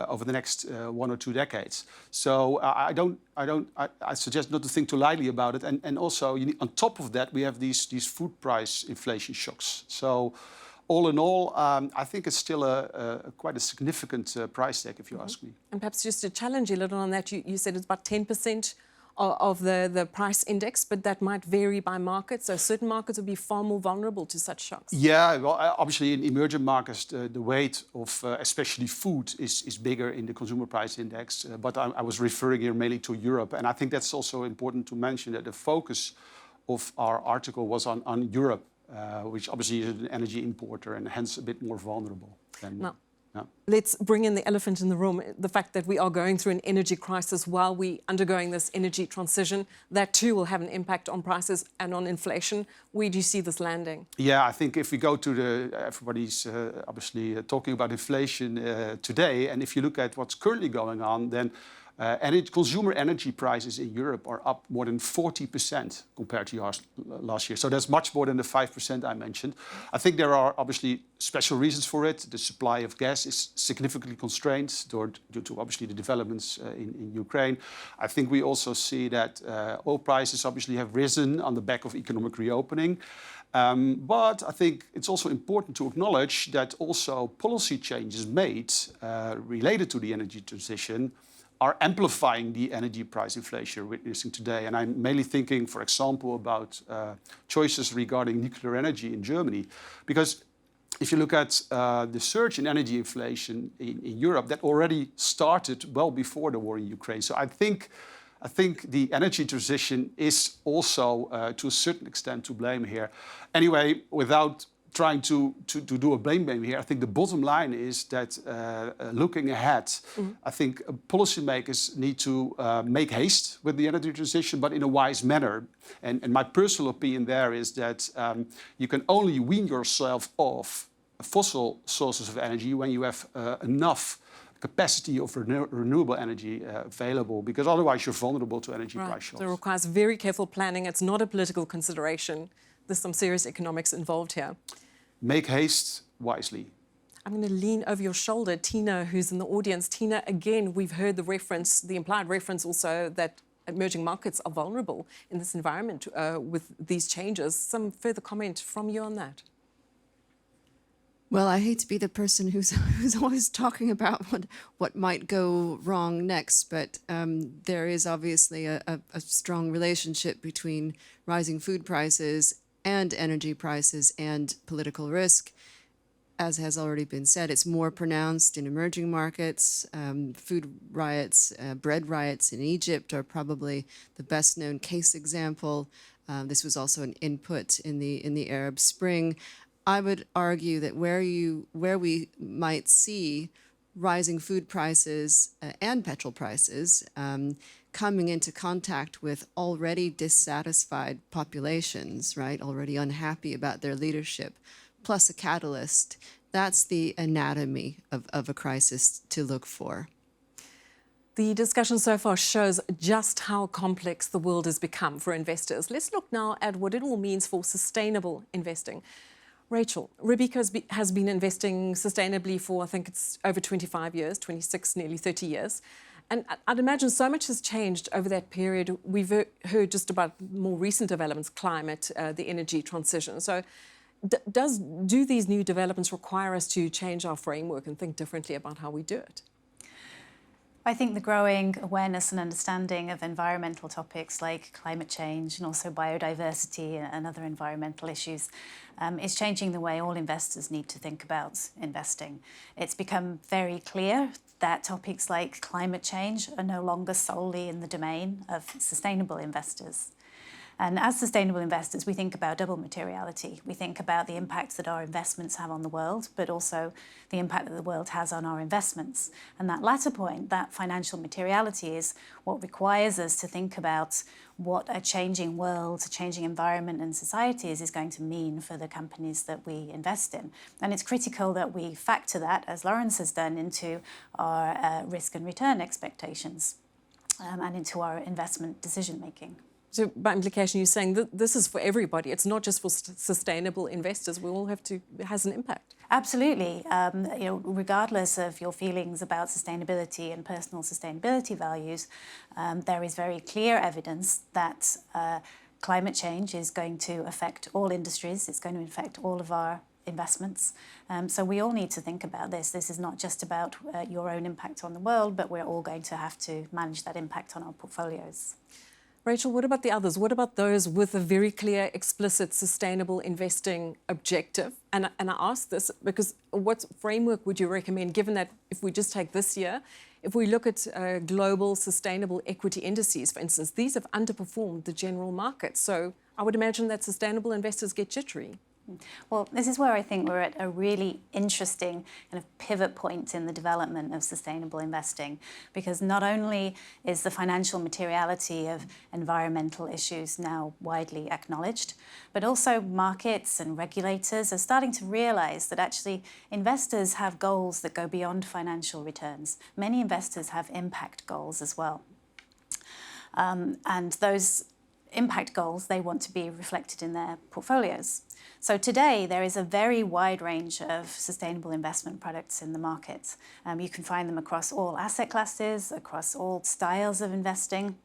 Over the next 1 or 2 decades. So I suggest not to think too lightly about it. And also, on top of that, we have these food price inflation shocks. So all in all, I think it's still quite a significant price tag, if you ask me. And perhaps just to challenge you a little on that, you said it's about 10% of the price index, but that might vary by market. So certain markets will be far more vulnerable to such shocks. Yeah, well, obviously in emerging markets, the weight of especially food is bigger in the consumer price index. But I was referring here mainly to Europe. And I think that's also important to mention that the focus of our article was on Europe, which obviously is an energy importer and hence a bit more vulnerable than... No. Let's bring in the elephant in the room, the fact that we are going through an energy crisis while we're undergoing this energy transition. That too will have an impact on prices and on inflation. Where do you see this landing? Yeah, I think if we go to everybody's obviously talking about inflation today, and if you look at what's currently going on, then consumer energy prices in Europe are up more than 40% compared to last year. So that's much more than the 5% I mentioned. I think there are obviously special reasons for it. The supply of gas is significantly constrained due to obviously the developments in Ukraine. I think we also see that oil prices obviously have risen on the back of economic reopening. But I think it's also important to acknowledge that also policy changes made related to the energy transition are amplifying the energy price inflation we're witnessing today. And I'm mainly thinking, for example, about choices regarding nuclear energy in Germany. Because if you look at the surge in energy inflation in Europe, that already started well before the war in Ukraine. So I think the energy transition is also, to a certain extent, to blame here. Anyway, without trying to do a blame game here, I think the bottom line is that looking ahead, I think policymakers need to make haste with the energy transition, but in a wise manner. And my personal opinion there is that you can only wean yourself off fossil sources of energy when you have enough capacity of renewable energy available, because otherwise you're vulnerable to energy price shocks. So it requires very careful planning. It's not a political consideration. There's some serious economics involved here. Make haste wisely. I'm going to lean over your shoulder, Tina, who's in the audience. Tina, again, we've heard the reference, the implied reference also that emerging markets are vulnerable in this environment with these changes. Some further comment from you on that? Well, I hate to be the person who's always talking about what might go wrong next, but there is obviously a strong relationship between rising food prices and energy prices and political risk. As has already been said, it's more pronounced in emerging markets. Food riots, bread riots in Egypt are probably the best known case example. This was also an input in the Arab Spring. I would argue that where we might see rising food prices and petrol prices coming into contact with already dissatisfied populations, right, already unhappy about their leadership, plus a catalyst, that's the anatomy of a crisis to look for. The discussion so far shows just how complex the world has become for investors. Let's look now at what it all means for sustainable investing. Rachel, Robeco has been investing sustainably for, I think it's over 25 years, 26, nearly 30 years. And I'd imagine so much has changed over that period. We've heard just about more recent developments, climate, the energy transition. So do these new developments require us to change our framework and think differently about how we do it? I think the growing awareness and understanding of environmental topics like climate change and also biodiversity and other environmental issues is changing the way all investors need to think about investing. It's become very clear that topics like climate change are no longer solely in the domain of sustainable investors. And as sustainable investors, we think about double materiality. We think about the impact that our investments have on the world, but also the impact that the world has on our investments. And that latter point, that financial materiality, is what requires us to think about what a changing world, a changing environment and society is going to mean for the companies that we invest in. And it's critical that we factor that, as Lawrence has done, into our risk and return expectations and into our investment decision making. So by implication, you're saying that this is for everybody. It's not just for sustainable investors. We all have to, it has an impact. Absolutely. Regardless of your feelings about sustainability and personal sustainability values, there is very clear evidence that climate change is going to affect all industries. It's going to affect all of our investments. So we all need to think about this. This is not just about your own impact on the world, but we're all going to have to manage that impact on our portfolios. Rachel, what about the others? What about those with a very clear, explicit, sustainable investing objective? And I ask this because what framework would you recommend, given that if we just take this year, if we look at global sustainable equity indices, for instance, these have underperformed the general market. So I would imagine that sustainable investors get jittery. Well, this is where I think we're at a really interesting kind of pivot point in the development of sustainable investing, because not only is the financial materiality of environmental issues now widely acknowledged, but also markets and regulators are starting to realize that actually investors have goals that go beyond financial returns. Many investors have impact goals as well. And those impact goals, they want to be reflected in their portfolios. So today, there is a very wide range of sustainable investment products in the market. You can find them across all asset classes, across all styles of investing.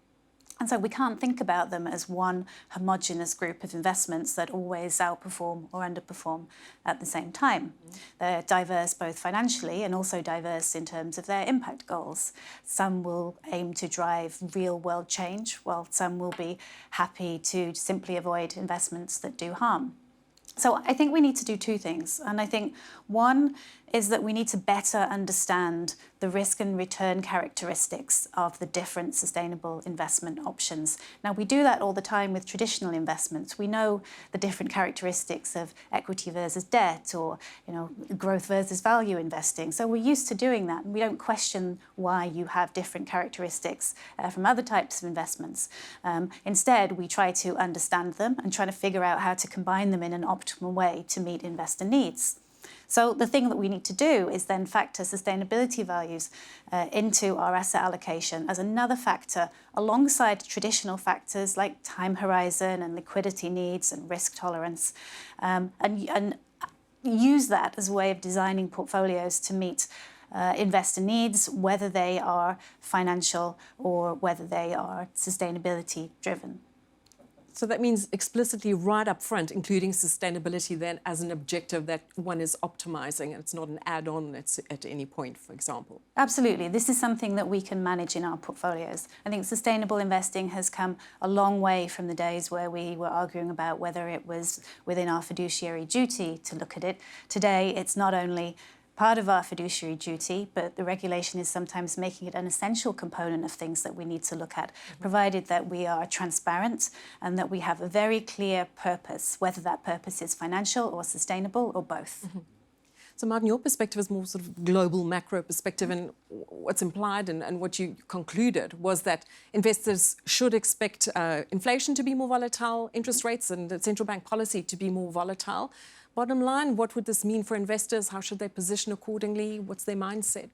And so we can't think about them as one homogeneous group of investments that always outperform or underperform at the same time. They're diverse both financially and also diverse in terms of their impact goals. Some will aim to drive real world change, while some will be happy to simply avoid investments that do harm. So I think we need to do two things. And I think one is that we need to better understand the risk and return characteristics of the different sustainable investment options. Now, we do that all the time with traditional investments. We know the different characteristics of equity versus debt, or growth versus value investing. So we're used to doing that, and we don't question why you have different characteristics from other types of investments. Instead, we try to understand them and try to figure out how to combine them in an optimal way to meet investor needs. So the thing that we need to do is then factor sustainability values into our asset allocation as another factor alongside traditional factors like time horizon and liquidity needs and risk tolerance, and use that as a way of designing portfolios to meet investor needs, whether they are financial or whether they are sustainability driven. So that means explicitly right up front, including sustainability then as an objective that one is optimizing, and it's not an add-on at any point, for example. Absolutely. This is something that we can manage in our portfolios. I think sustainable investing has come a long way from the days where we were arguing about whether it was within our fiduciary duty to look at it. Today, it's not only part of our fiduciary duty, but the regulation is sometimes making it an essential component of things that we need to look at, provided that we are transparent and that we have a very clear purpose, whether that purpose is financial or sustainable or both. Mm-hmm. So Martin, your perspective is more sort of global macro perspective, and what's implied and what you concluded was that investors should expect inflation to be more volatile, interest rates and the central bank policy to be more volatile. Bottom line, what would this mean for investors? How should they position accordingly? What's their mindset?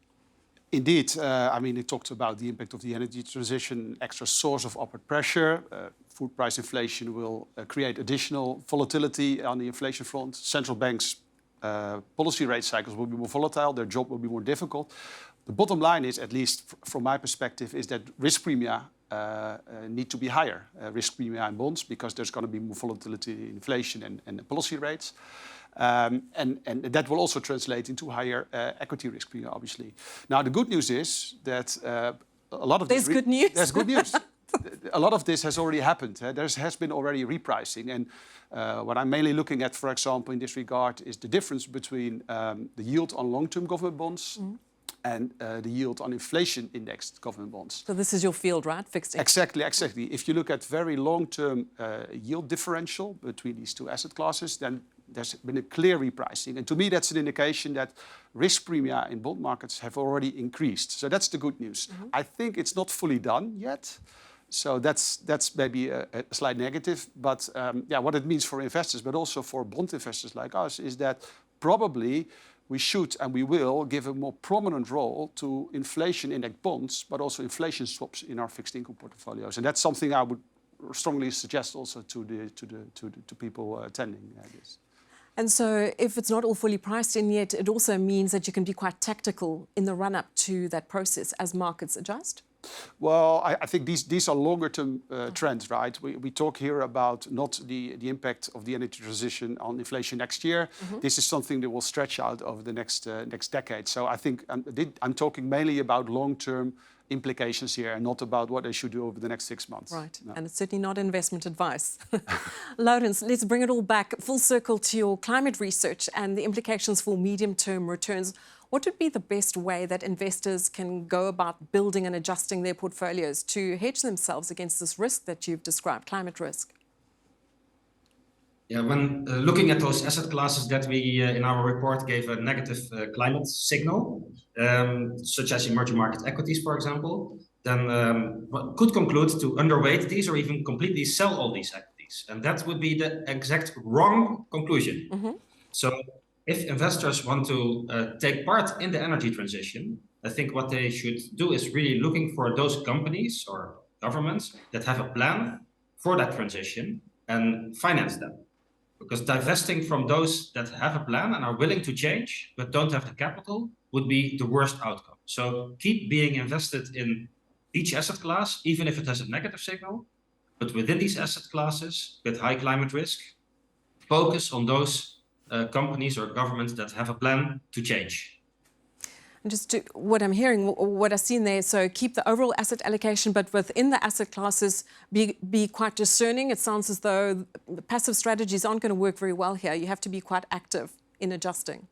Indeed, I mean, it talked about the impact of the energy transition, extra source of upward pressure. Food price inflation will create additional volatility on the inflation front. Central banks' policy rate cycles will be more volatile. Their job will be more difficult. The bottom line is, at least from my perspective, is that risk premia need to be higher. Risk premia in bonds, because there's going to be more volatility in inflation and policy rates. And that will also translate into higher equity risk premium, obviously. Now, the good news is that a lot of There's good news. There's good news. A lot of this has already happened. There has been already repricing. And what I'm mainly looking at, for example, in this regard, is the difference between the yield on long-term government bonds and the yield on inflation-indexed government bonds. So this is your field, right? Fixed income. Exactly. If you look at very long-term yield differential between these two asset classes, then there's been a clear repricing. And to me, that's an indication that risk premia in bond markets have already increased. So that's the good news. I think it's not fully done yet. So that's maybe a slight negative. But what it means for investors, but also for bond investors like us, is that probably we should and we will give a more prominent role to inflation-indexed bonds, but also inflation swaps in our fixed income portfolios. And that's something I would strongly suggest also to people attending this. And so if it's not all fully priced in yet, it also means that you can be quite tactical in the run-up to that process as markets adjust? Well, I think these are longer-term trends, right? We talk here about not the impact of the energy transition on inflation next year. This is something that will stretch out over the next decade. So I think I'm talking mainly about long-term implications here and not about what they should do over the next 6 months. Right, No. and it's certainly not investment advice. Laurens, let's bring it all back full circle to your climate research and the implications for medium-term returns. What would be the best way that investors can go about building and adjusting their portfolios to hedge themselves against this risk that you've described, climate risk? Yeah, when looking at those asset classes that we in our report gave a negative climate signal, such as emerging market equities, for example, then one could conclude to underweight these or even completely sell all these equities. And that would be the exact wrong conclusion. So if investors want to take part in the energy transition, I think what they should do is really looking for those companies or governments that have a plan for that transition and finance them. Because divesting from those that have a plan and are willing to change but don't have the capital would be the worst outcome. So keep being invested in each asset class, even if it has a negative signal, but within these asset classes with high climate risk, focus on those companies or governments that have a plan to change. And just to, what I'm hearing, what I've seen there, so keep the overall asset allocation, but within the asset classes, be quite discerning. It sounds as though the passive strategies aren't going to work very well here. You have to be quite active in adjusting.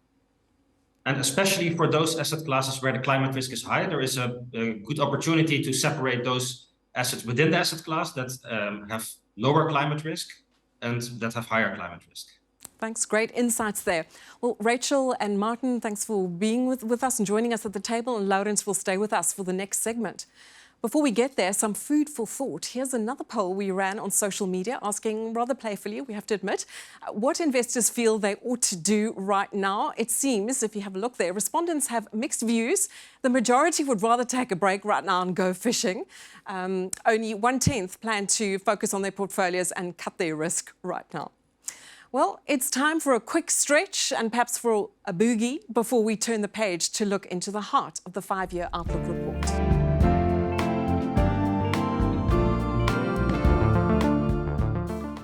And especially for those asset classes where the climate risk is high, there is a good opportunity to separate those assets within the asset class that have lower climate risk and that have higher climate risk. Thanks, great insights there. Well, Rachel and Martin, thanks for being with us and joining us at the table, and Laurens will stay with us for the next segment. Before we get there, some food for thought. Here's another poll we ran on social media asking rather playfully, we have to admit, what investors feel they ought to do right now. It seems, if you have a look there, respondents have mixed views. The majority would rather take a break right now and go fishing. Only 1/10 plan to focus on their portfolios and cut their risk right now. Well, it's time for a quick stretch and perhaps for a boogie before we turn the page to look into the heart of the 5-year Outlook report.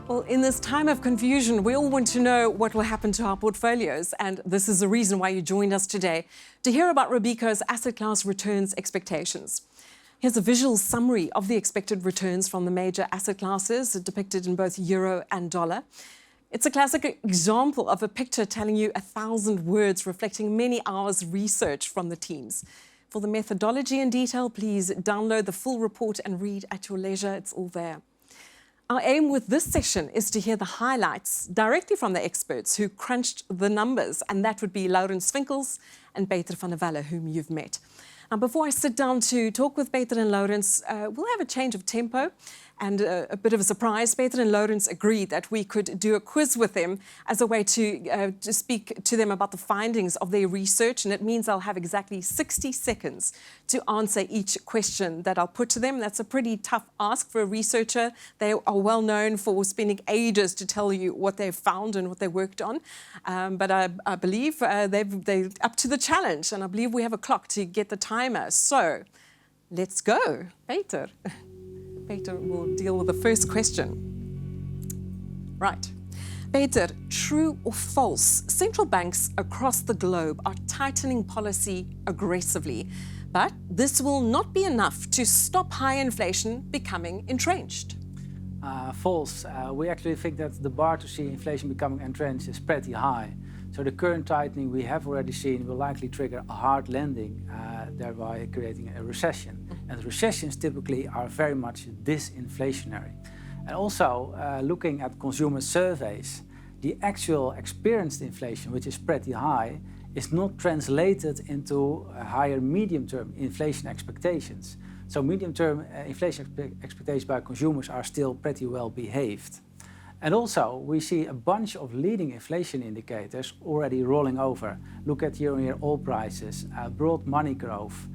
Well, in this time of confusion, we all want to know what will happen to our portfolios, and this is the reason why you joined us today, to hear about Robeco's asset class returns expectations. Here's a visual summary of the expected returns from the major asset classes depicted in both euro and dollar. It's a classic example of a picture telling you 1,000 words, reflecting many hours' research from the teams. For the methodology and detail, please download the full report and read at your leisure. It's all there. Our aim with this session is to hear the highlights directly from the experts who crunched the numbers, and that would be Laurens Vinkels and Peter van der Welle, whom you've met. Now, before I sit down to talk with Peter and Laurens, we'll have a change of tempo And a bit of a surprise, Peter and Lawrence agreed that we could do a quiz with them as a way to speak to them about the findings of their research. And it means I'll have exactly 60 seconds to answer each question that I'll put to them. That's a pretty tough ask for a researcher. They are well known for spending ages to tell you what they've found and what they worked on. But I believe they're up to the challenge, and I believe we have a clock to get the timer. So let's go. Peter. Peter will deal with the first question. Right. Peter, true or false? Central banks across the globe are tightening policy aggressively, but this will not be enough to stop high inflation becoming entrenched. False. We actually think that the bar to see inflation becoming entrenched is pretty high. So the current tightening we have already seen will likely trigger a hard landing, thereby creating a recession. And recessions typically are very much disinflationary. And also, looking at consumer surveys, the actual experienced inflation, which is pretty high, is not translated into higher medium-term inflation expectations. So medium-term inflation expectations by consumers are still pretty well behaved. And also, we see a bunch of leading inflation indicators already rolling over. Look at year-on-year oil prices, broad money growth,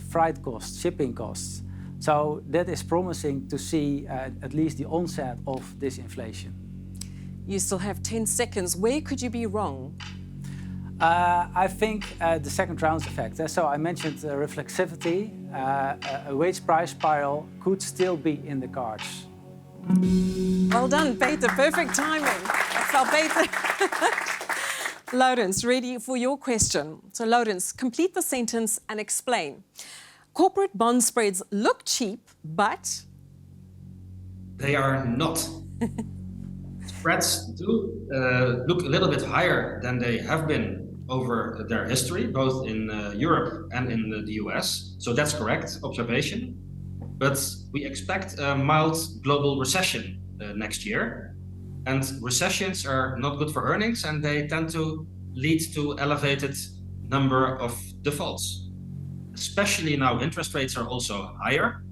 freight costs, shipping costs. So that is promising to see at least the onset of this inflation. You still have 10 seconds. Where could you be wrong? I think the second round effect. So I mentioned reflexivity. A wage price spiral could still be in the cards. Well done, Peter. Perfect timing. That's how Peter. Lawrence, ready for your question. So, Lawrence, complete the sentence and explain. Corporate bond spreads look cheap, but... They are not. Spreads do look a little bit higher than they have been over their history, both in Europe and in the US. So that's correct observation. But we expect a mild global recession next year. And recessions are not good for earnings, and they tend to lead to elevated number of defaults. Especially now interest rates are also higher.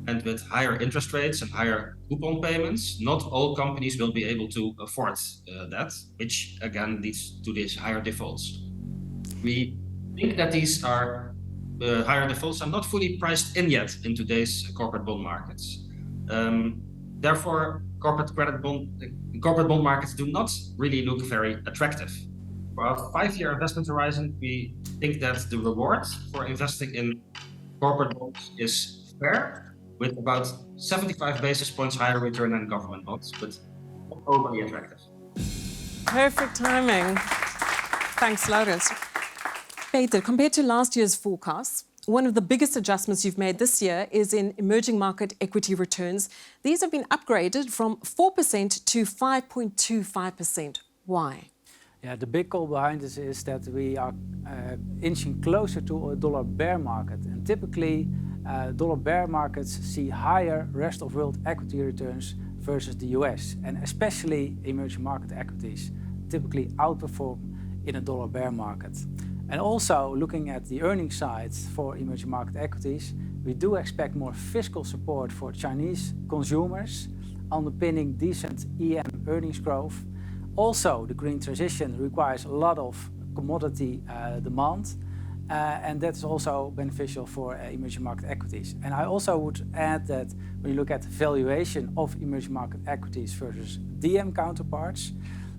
And with higher interest rates and higher coupon payments, not all companies will be able to afford that, which again leads to these higher defaults. We think that these higher defaults are not fully priced in yet in today's corporate bond markets. Therefore, corporate bond markets do not really look very attractive. For our 5-year investment horizon, we think that the reward for investing in corporate bonds is fair, with about 75 basis points higher return than government bonds, but not overly attractive. Perfect timing. Thanks, Lawrence. Peter, compared to last year's forecasts, one of the biggest adjustments you've made this year is in emerging market equity returns. These have been upgraded from 4% to 5.25%. Why? Yeah, the big call behind this is that we are inching closer to a dollar bear market. And typically, dollar bear markets see higher rest of world equity returns versus the US. And especially emerging market equities typically outperform in a dollar bear market. And also, looking at the earnings side for emerging market equities, we do expect more fiscal support for Chinese consumers, underpinning decent EM earnings growth. Also, the green transition requires a lot of commodity demand, and that's also beneficial for emerging market equities. And I also would add that when you look at the valuation of emerging market equities versus DM counterparts,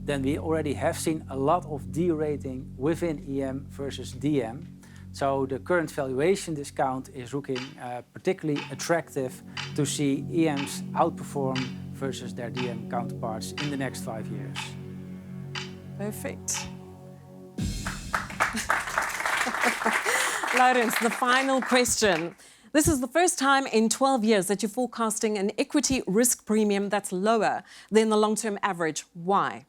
then we already have seen a lot of de-rating within EM versus DM. So the current valuation discount is looking particularly attractive to see EMs outperform versus their DM counterparts in the next 5 years. Perfect. Lawrence, the final question. This is the first time in 12 years that you're forecasting an equity risk premium that's lower than the long-term average. Why?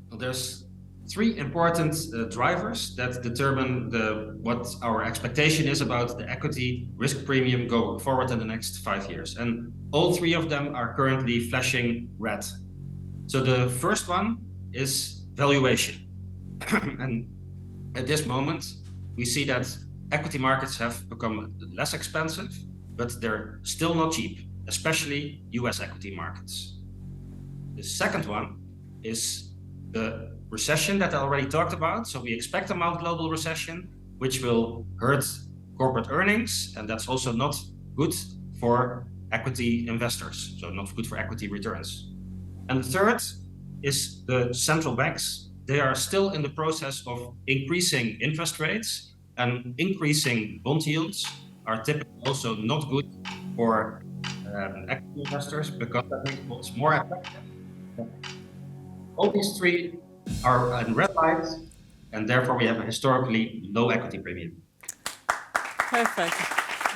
Well, there's 3 important drivers that determine what our expectation is about the equity risk premium going forward in the next 5 years. And all 3 of them are currently flashing red. So the first one is valuation. And at this moment, we see that equity markets have become less expensive but they're still not cheap, especially US equity markets. The second one is the recession that I already talked about. So we expect a mild global recession, which will hurt corporate earnings, and that's also not good for equity investors, so not good for equity returns. And the third is the central banks. They are still in the process of increasing interest rates, and increasing bond yields are typically also not good for equity investors, because that makes bonds more attractive. All these three are in red light, and therefore we have a historically low equity premium. Perfect.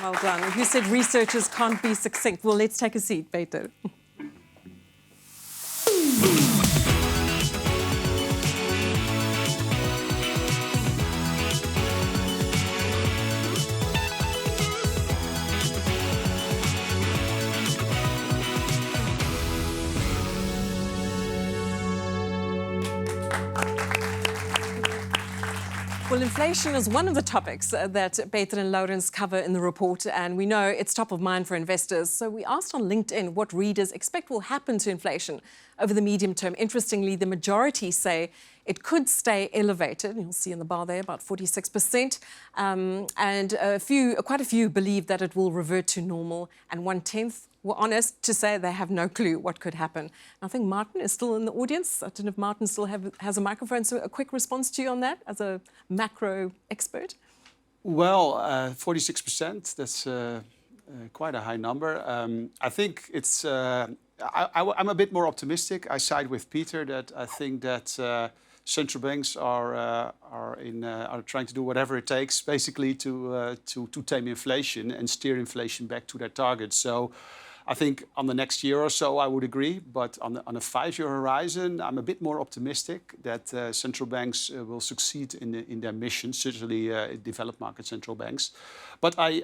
Well done. You said researchers can't be succinct. Well, let's take a seat, Peter. Well, inflation is one of the topics that Peter and Laurens cover in the report, and we know it's top of mind for investors. So we asked on LinkedIn what readers expect will happen to inflation over the medium term. Interestingly, the majority say it could stay elevated. You'll see in the bar there about 46%. And quite a few believe that it will revert to normal, and 1/10 were honest to say they have no clue what could happen. I think Martin is still in the audience. I don't know if Martin still has a microphone. So a quick response to you on that as a macro expert. Well, 46%, that's quite a high number. I think it's, I'm a bit more optimistic. I side with Peter that I think that central banks are trying to do whatever it takes, basically, to tame inflation and steer inflation back to their targets. So I think on the next year or so, I would agree. But on a 5-year horizon, I'm a bit more optimistic that central banks will succeed in their mission, certainly developed market central banks. But I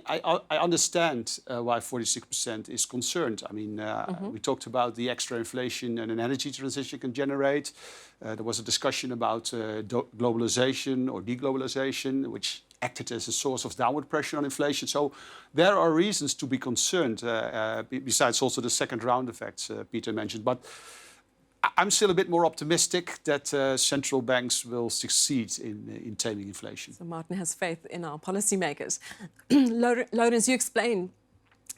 understand why 46% is concerned. I mean, we talked about the extra inflation and an energy transition can generate. There was a discussion about globalization or deglobalization, which acted as a source of downward pressure on inflation. So there are reasons to be concerned, besides also the second round effects Peter mentioned. But I'm still a bit more optimistic that central banks will succeed in taming inflation. So Martin has faith in our policymakers. Laurens, you explained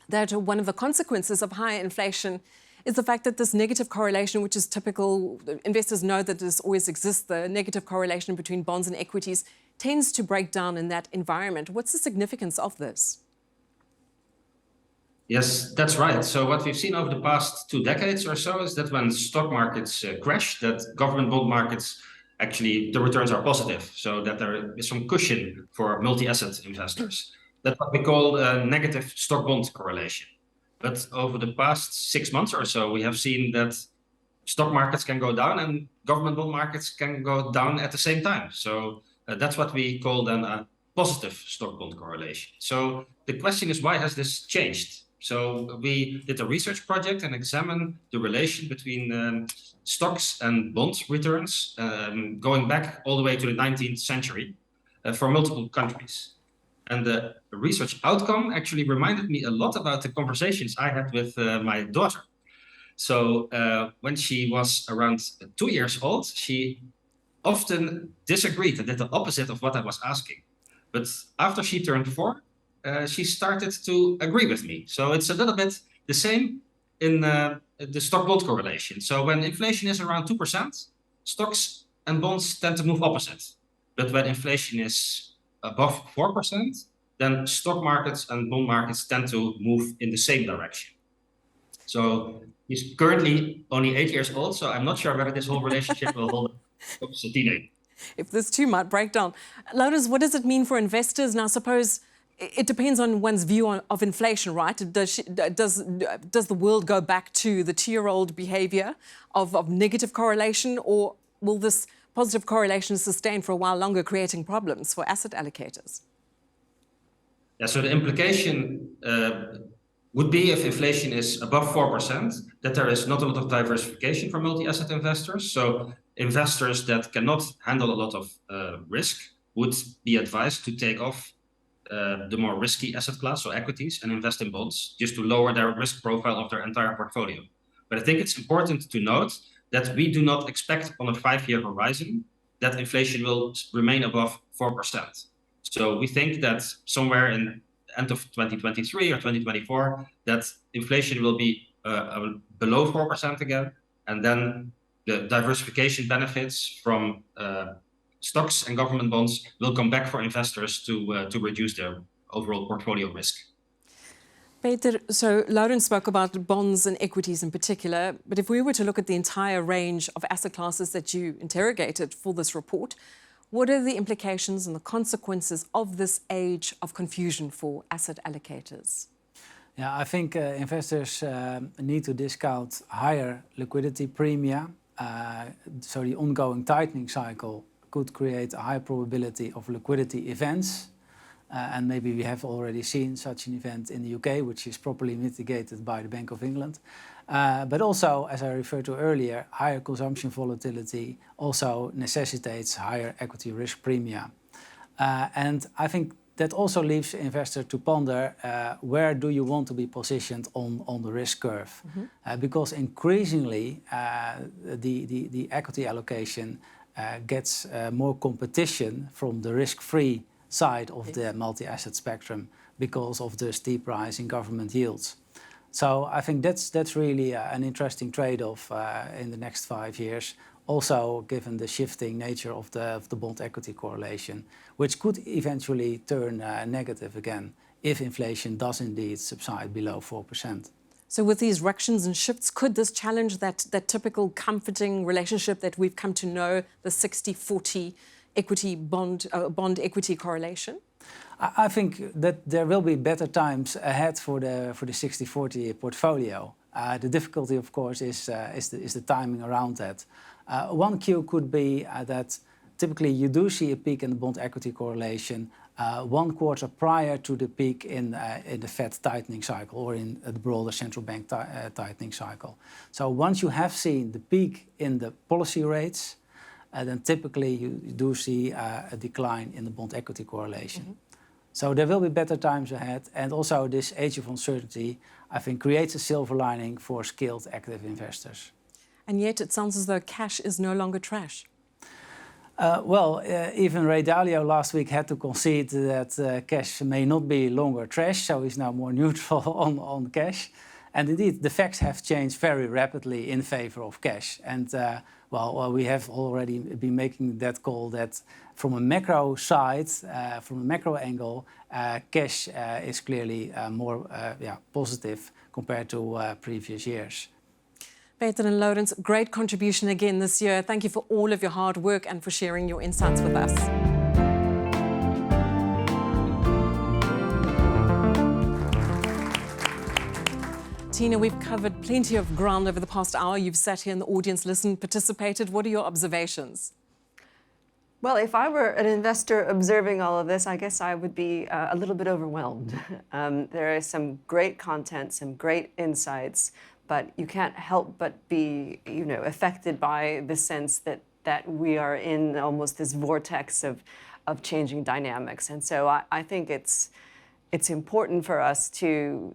that one of the consequences of higher inflation is the fact that this negative correlation, which is typical, investors know that this always exists, the negative correlation between bonds and equities tends to break down in that environment. What's the significance of this? Yes, that's right. So what we've seen over the past 2 decades or so is that when stock markets crash, that government bond markets, actually the returns are positive, so that there is some cushion for multi-asset investors. That's what we call a negative stock-bond correlation. But over the past 6 months or so, we have seen that stock markets can go down and government bond markets can go down at the same time. So that's what we call then a positive stock-bond correlation. So the question is, why has this changed? So we did a research project and examined the relation between stocks and bond returns going back all the way to the 19th century for multiple countries. And the research outcome actually reminded me a lot about the conversations I had with my daughter. So when she was around 2 years old, she often disagreed and did the opposite of what I was asking. But after she turned 4, she started to agree with me. So it's a little bit the same in the stock-bond correlation. So when inflation is around 2%, stocks and bonds tend to move opposite. But when inflation is above 4%, then stock markets and bond markets tend to move in the same direction. So he's currently only 8 years old, so I'm not sure whether this whole relationship will hold up as a teenager. If this too might break down. Laurens, what does it mean for investors? Now, suppose it depends on one's view of inflation, right? Does the world go back to the 2-year-old behavior of negative correlation, or will this positive correlation sustain for a while longer, creating problems for asset allocators? Yeah, so the implication would be, if inflation is above 4%, that there is not a lot of diversification for multi-asset investors. So investors that cannot handle a lot of risk would be advised to take off the more risky asset class, so equities, and invest in bonds, just to lower their risk profile of their entire portfolio. But I think it's important to note that we do not expect on a 5-year horizon that inflation will remain above 4%. So we think that somewhere in end of 2023 or 2024, that inflation will be below 4% again, and then the diversification benefits from stocks and government bonds will come back for investors to reduce their overall portfolio risk. Peter, so Laurens spoke about bonds and equities in particular, but if we were to look at the entire range of asset classes that you interrogated for this report, what are the implications and the consequences of this age of confusion for asset allocators? Yeah, I think investors need to discount higher liquidity premia. So the ongoing tightening cycle could create a high probability of liquidity events. And maybe we have already seen such an event in the UK, which is properly mitigated by the Bank of England. But also, as I referred to earlier, higher consumption volatility also necessitates higher equity risk premia. And I think that also leaves investors to ponder where do you want to be positioned on the risk curve? Because increasingly the equity allocation gets more competition from the risk-free side of the multi-asset spectrum because of the steep rise in government yields. So I think that's really an interesting trade-off in the next 5 years, also given the shifting nature of the bond-equity correlation, which could eventually turn negative again if inflation does indeed subside below 4%. So with these ructions and shifts, could this challenge that typical comforting relationship that we've come to know, the 60-40 equity bond equity correlation? I think that there will be better times ahead for the 60-40 portfolio. The difficulty, of course, is the timing around that. One cue could be that typically you do see a peak in the bond equity correlation 1 quarter prior to the peak in the Fed tightening cycle or in the broader central bank tightening cycle. So once you have seen the peak in the policy rates, then typically you do see a decline in the bond equity correlation. So there will be better times ahead, and also this age of uncertainty, I think, creates a silver lining for skilled active investors. And yet it sounds as though cash is no longer trash. Even Ray Dalio last week had to concede that cash may not be longer trash, so he's now more neutral on cash. And indeed, the facts have changed very rapidly in favor of cash. And we have already been making that call that from a macro side, from a macro angle, cash is clearly more positive compared to previous years. Peter and Laurens, great contribution again this year. Thank you for all of your hard work and for sharing your insights with us. Tina, we've covered plenty of ground over the past hour. You've sat here in the audience, listened, participated. What are your observations? Well, if I were an investor observing all of this, I guess I would be a little bit overwhelmed. There is some great content, some great insights, but you can't help but be, affected by the sense that we are in almost this vortex of changing dynamics. And so I think it's important for us to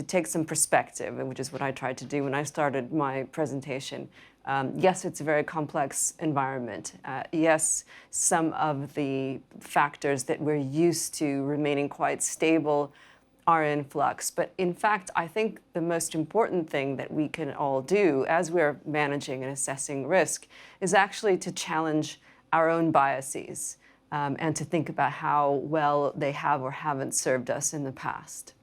take some perspective, which is what I tried to do when I started my presentation. Yes, it's a very complex environment. Yes, some of the factors that we're used to remaining quite stable are in flux. But in fact, I think the most important thing that we can all do as we're managing and assessing risk is actually to challenge our own biases and to think about how well they have or haven't served us in the past.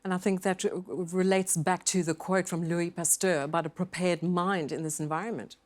And I think that relates back to the quote from Louis Pasteur about a prepared mind in this environment.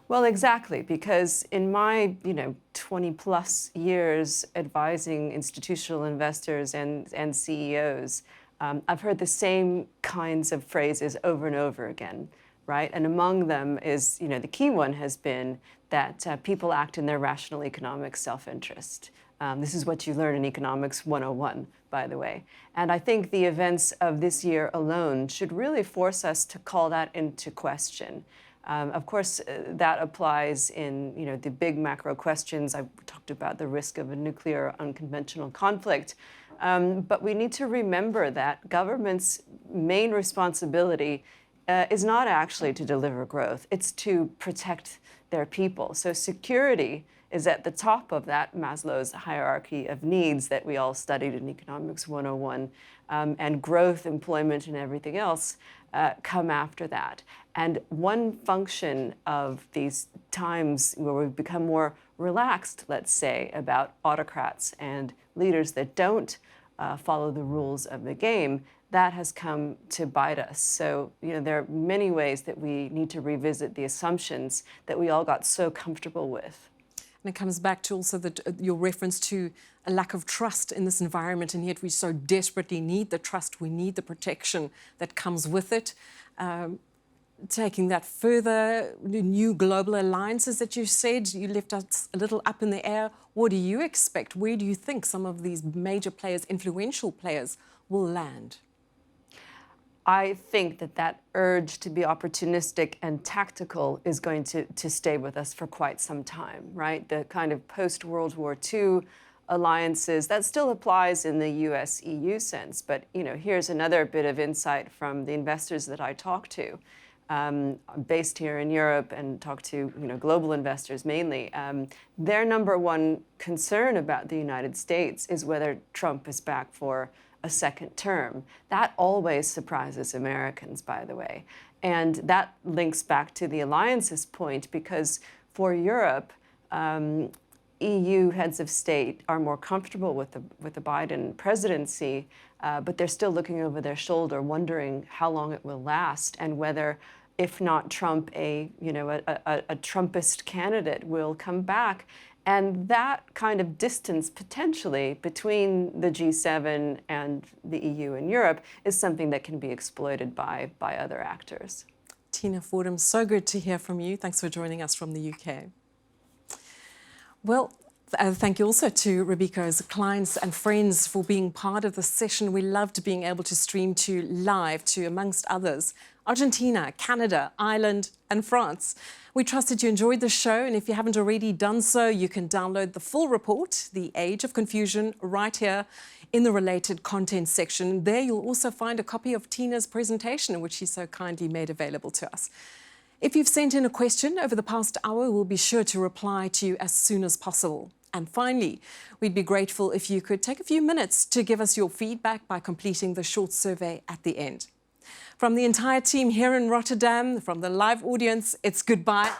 Well, exactly, because in my 20-plus years advising institutional investors and CEOs, I've heard the same kinds of phrases over and over again, right? And among them is, the key one has been that people act in their rational economic self-interest. This is what you learn in Economics 101, by the way. And I think the events of this year alone should really force us to call that into question. Of course, that applies in the big macro questions. I talked about the risk of a nuclear unconventional conflict. But we need to remember that government's main responsibility is not actually to deliver growth, it's to protect their people. So security is at the top of that Maslow's hierarchy of needs that we all studied in Economics 101, and growth, employment, and everything else come after that. And one function of these times where we've become more relaxed, let's say, about autocrats and leaders that don't follow the rules of the game, that has come to bite us. So, there are many ways that we need to revisit the assumptions that we all got so comfortable with. And it comes back to also your reference to a lack of trust in this environment, and yet we so desperately need the trust, we need the protection that comes with it. Taking that further, new global alliances that you said, you left us a little up in the air. What do you expect? Where do you think some of these major players, influential players, will land? I think that urge to be opportunistic and tactical is going to stay with us for quite some time, right? The kind of post-World War II alliances, that still applies in the US-EU sense. But, here's another bit of insight from the investors that I talk to. I'm based here in Europe and talk to global investors mainly. Their number one concern about the United States is whether Trump is back for a second term. That always surprises Americans, by the way. And that links back to the alliances point, because for Europe, EU heads of state are more comfortable with the Biden presidency, but they're still looking over their shoulder, wondering how long it will last and whether, if not Trump, a Trumpist candidate will come back. And that kind of distance potentially between the G7 and the EU and Europe is something that can be exploited by other actors. Tina Fordham, so good to hear from you. Thanks for joining us from the UK. Well, thank you also to Robeco's clients and friends for being part of the session. We loved being able to stream to live to, amongst others, Argentina, Canada, Ireland, and France. We trust that you enjoyed the show, and if you haven't already done so, you can download the full report, The Age of Confusion, right here in the related content section. There you'll also find a copy of Tina's presentation, which she so kindly made available to us. If you've sent in a question over the past hour, we'll be sure to reply to you as soon as possible. And finally, we'd be grateful if you could take a few minutes to give us your feedback by completing the short survey at the end. From the entire team here in Rotterdam, from the live audience, it's goodbye.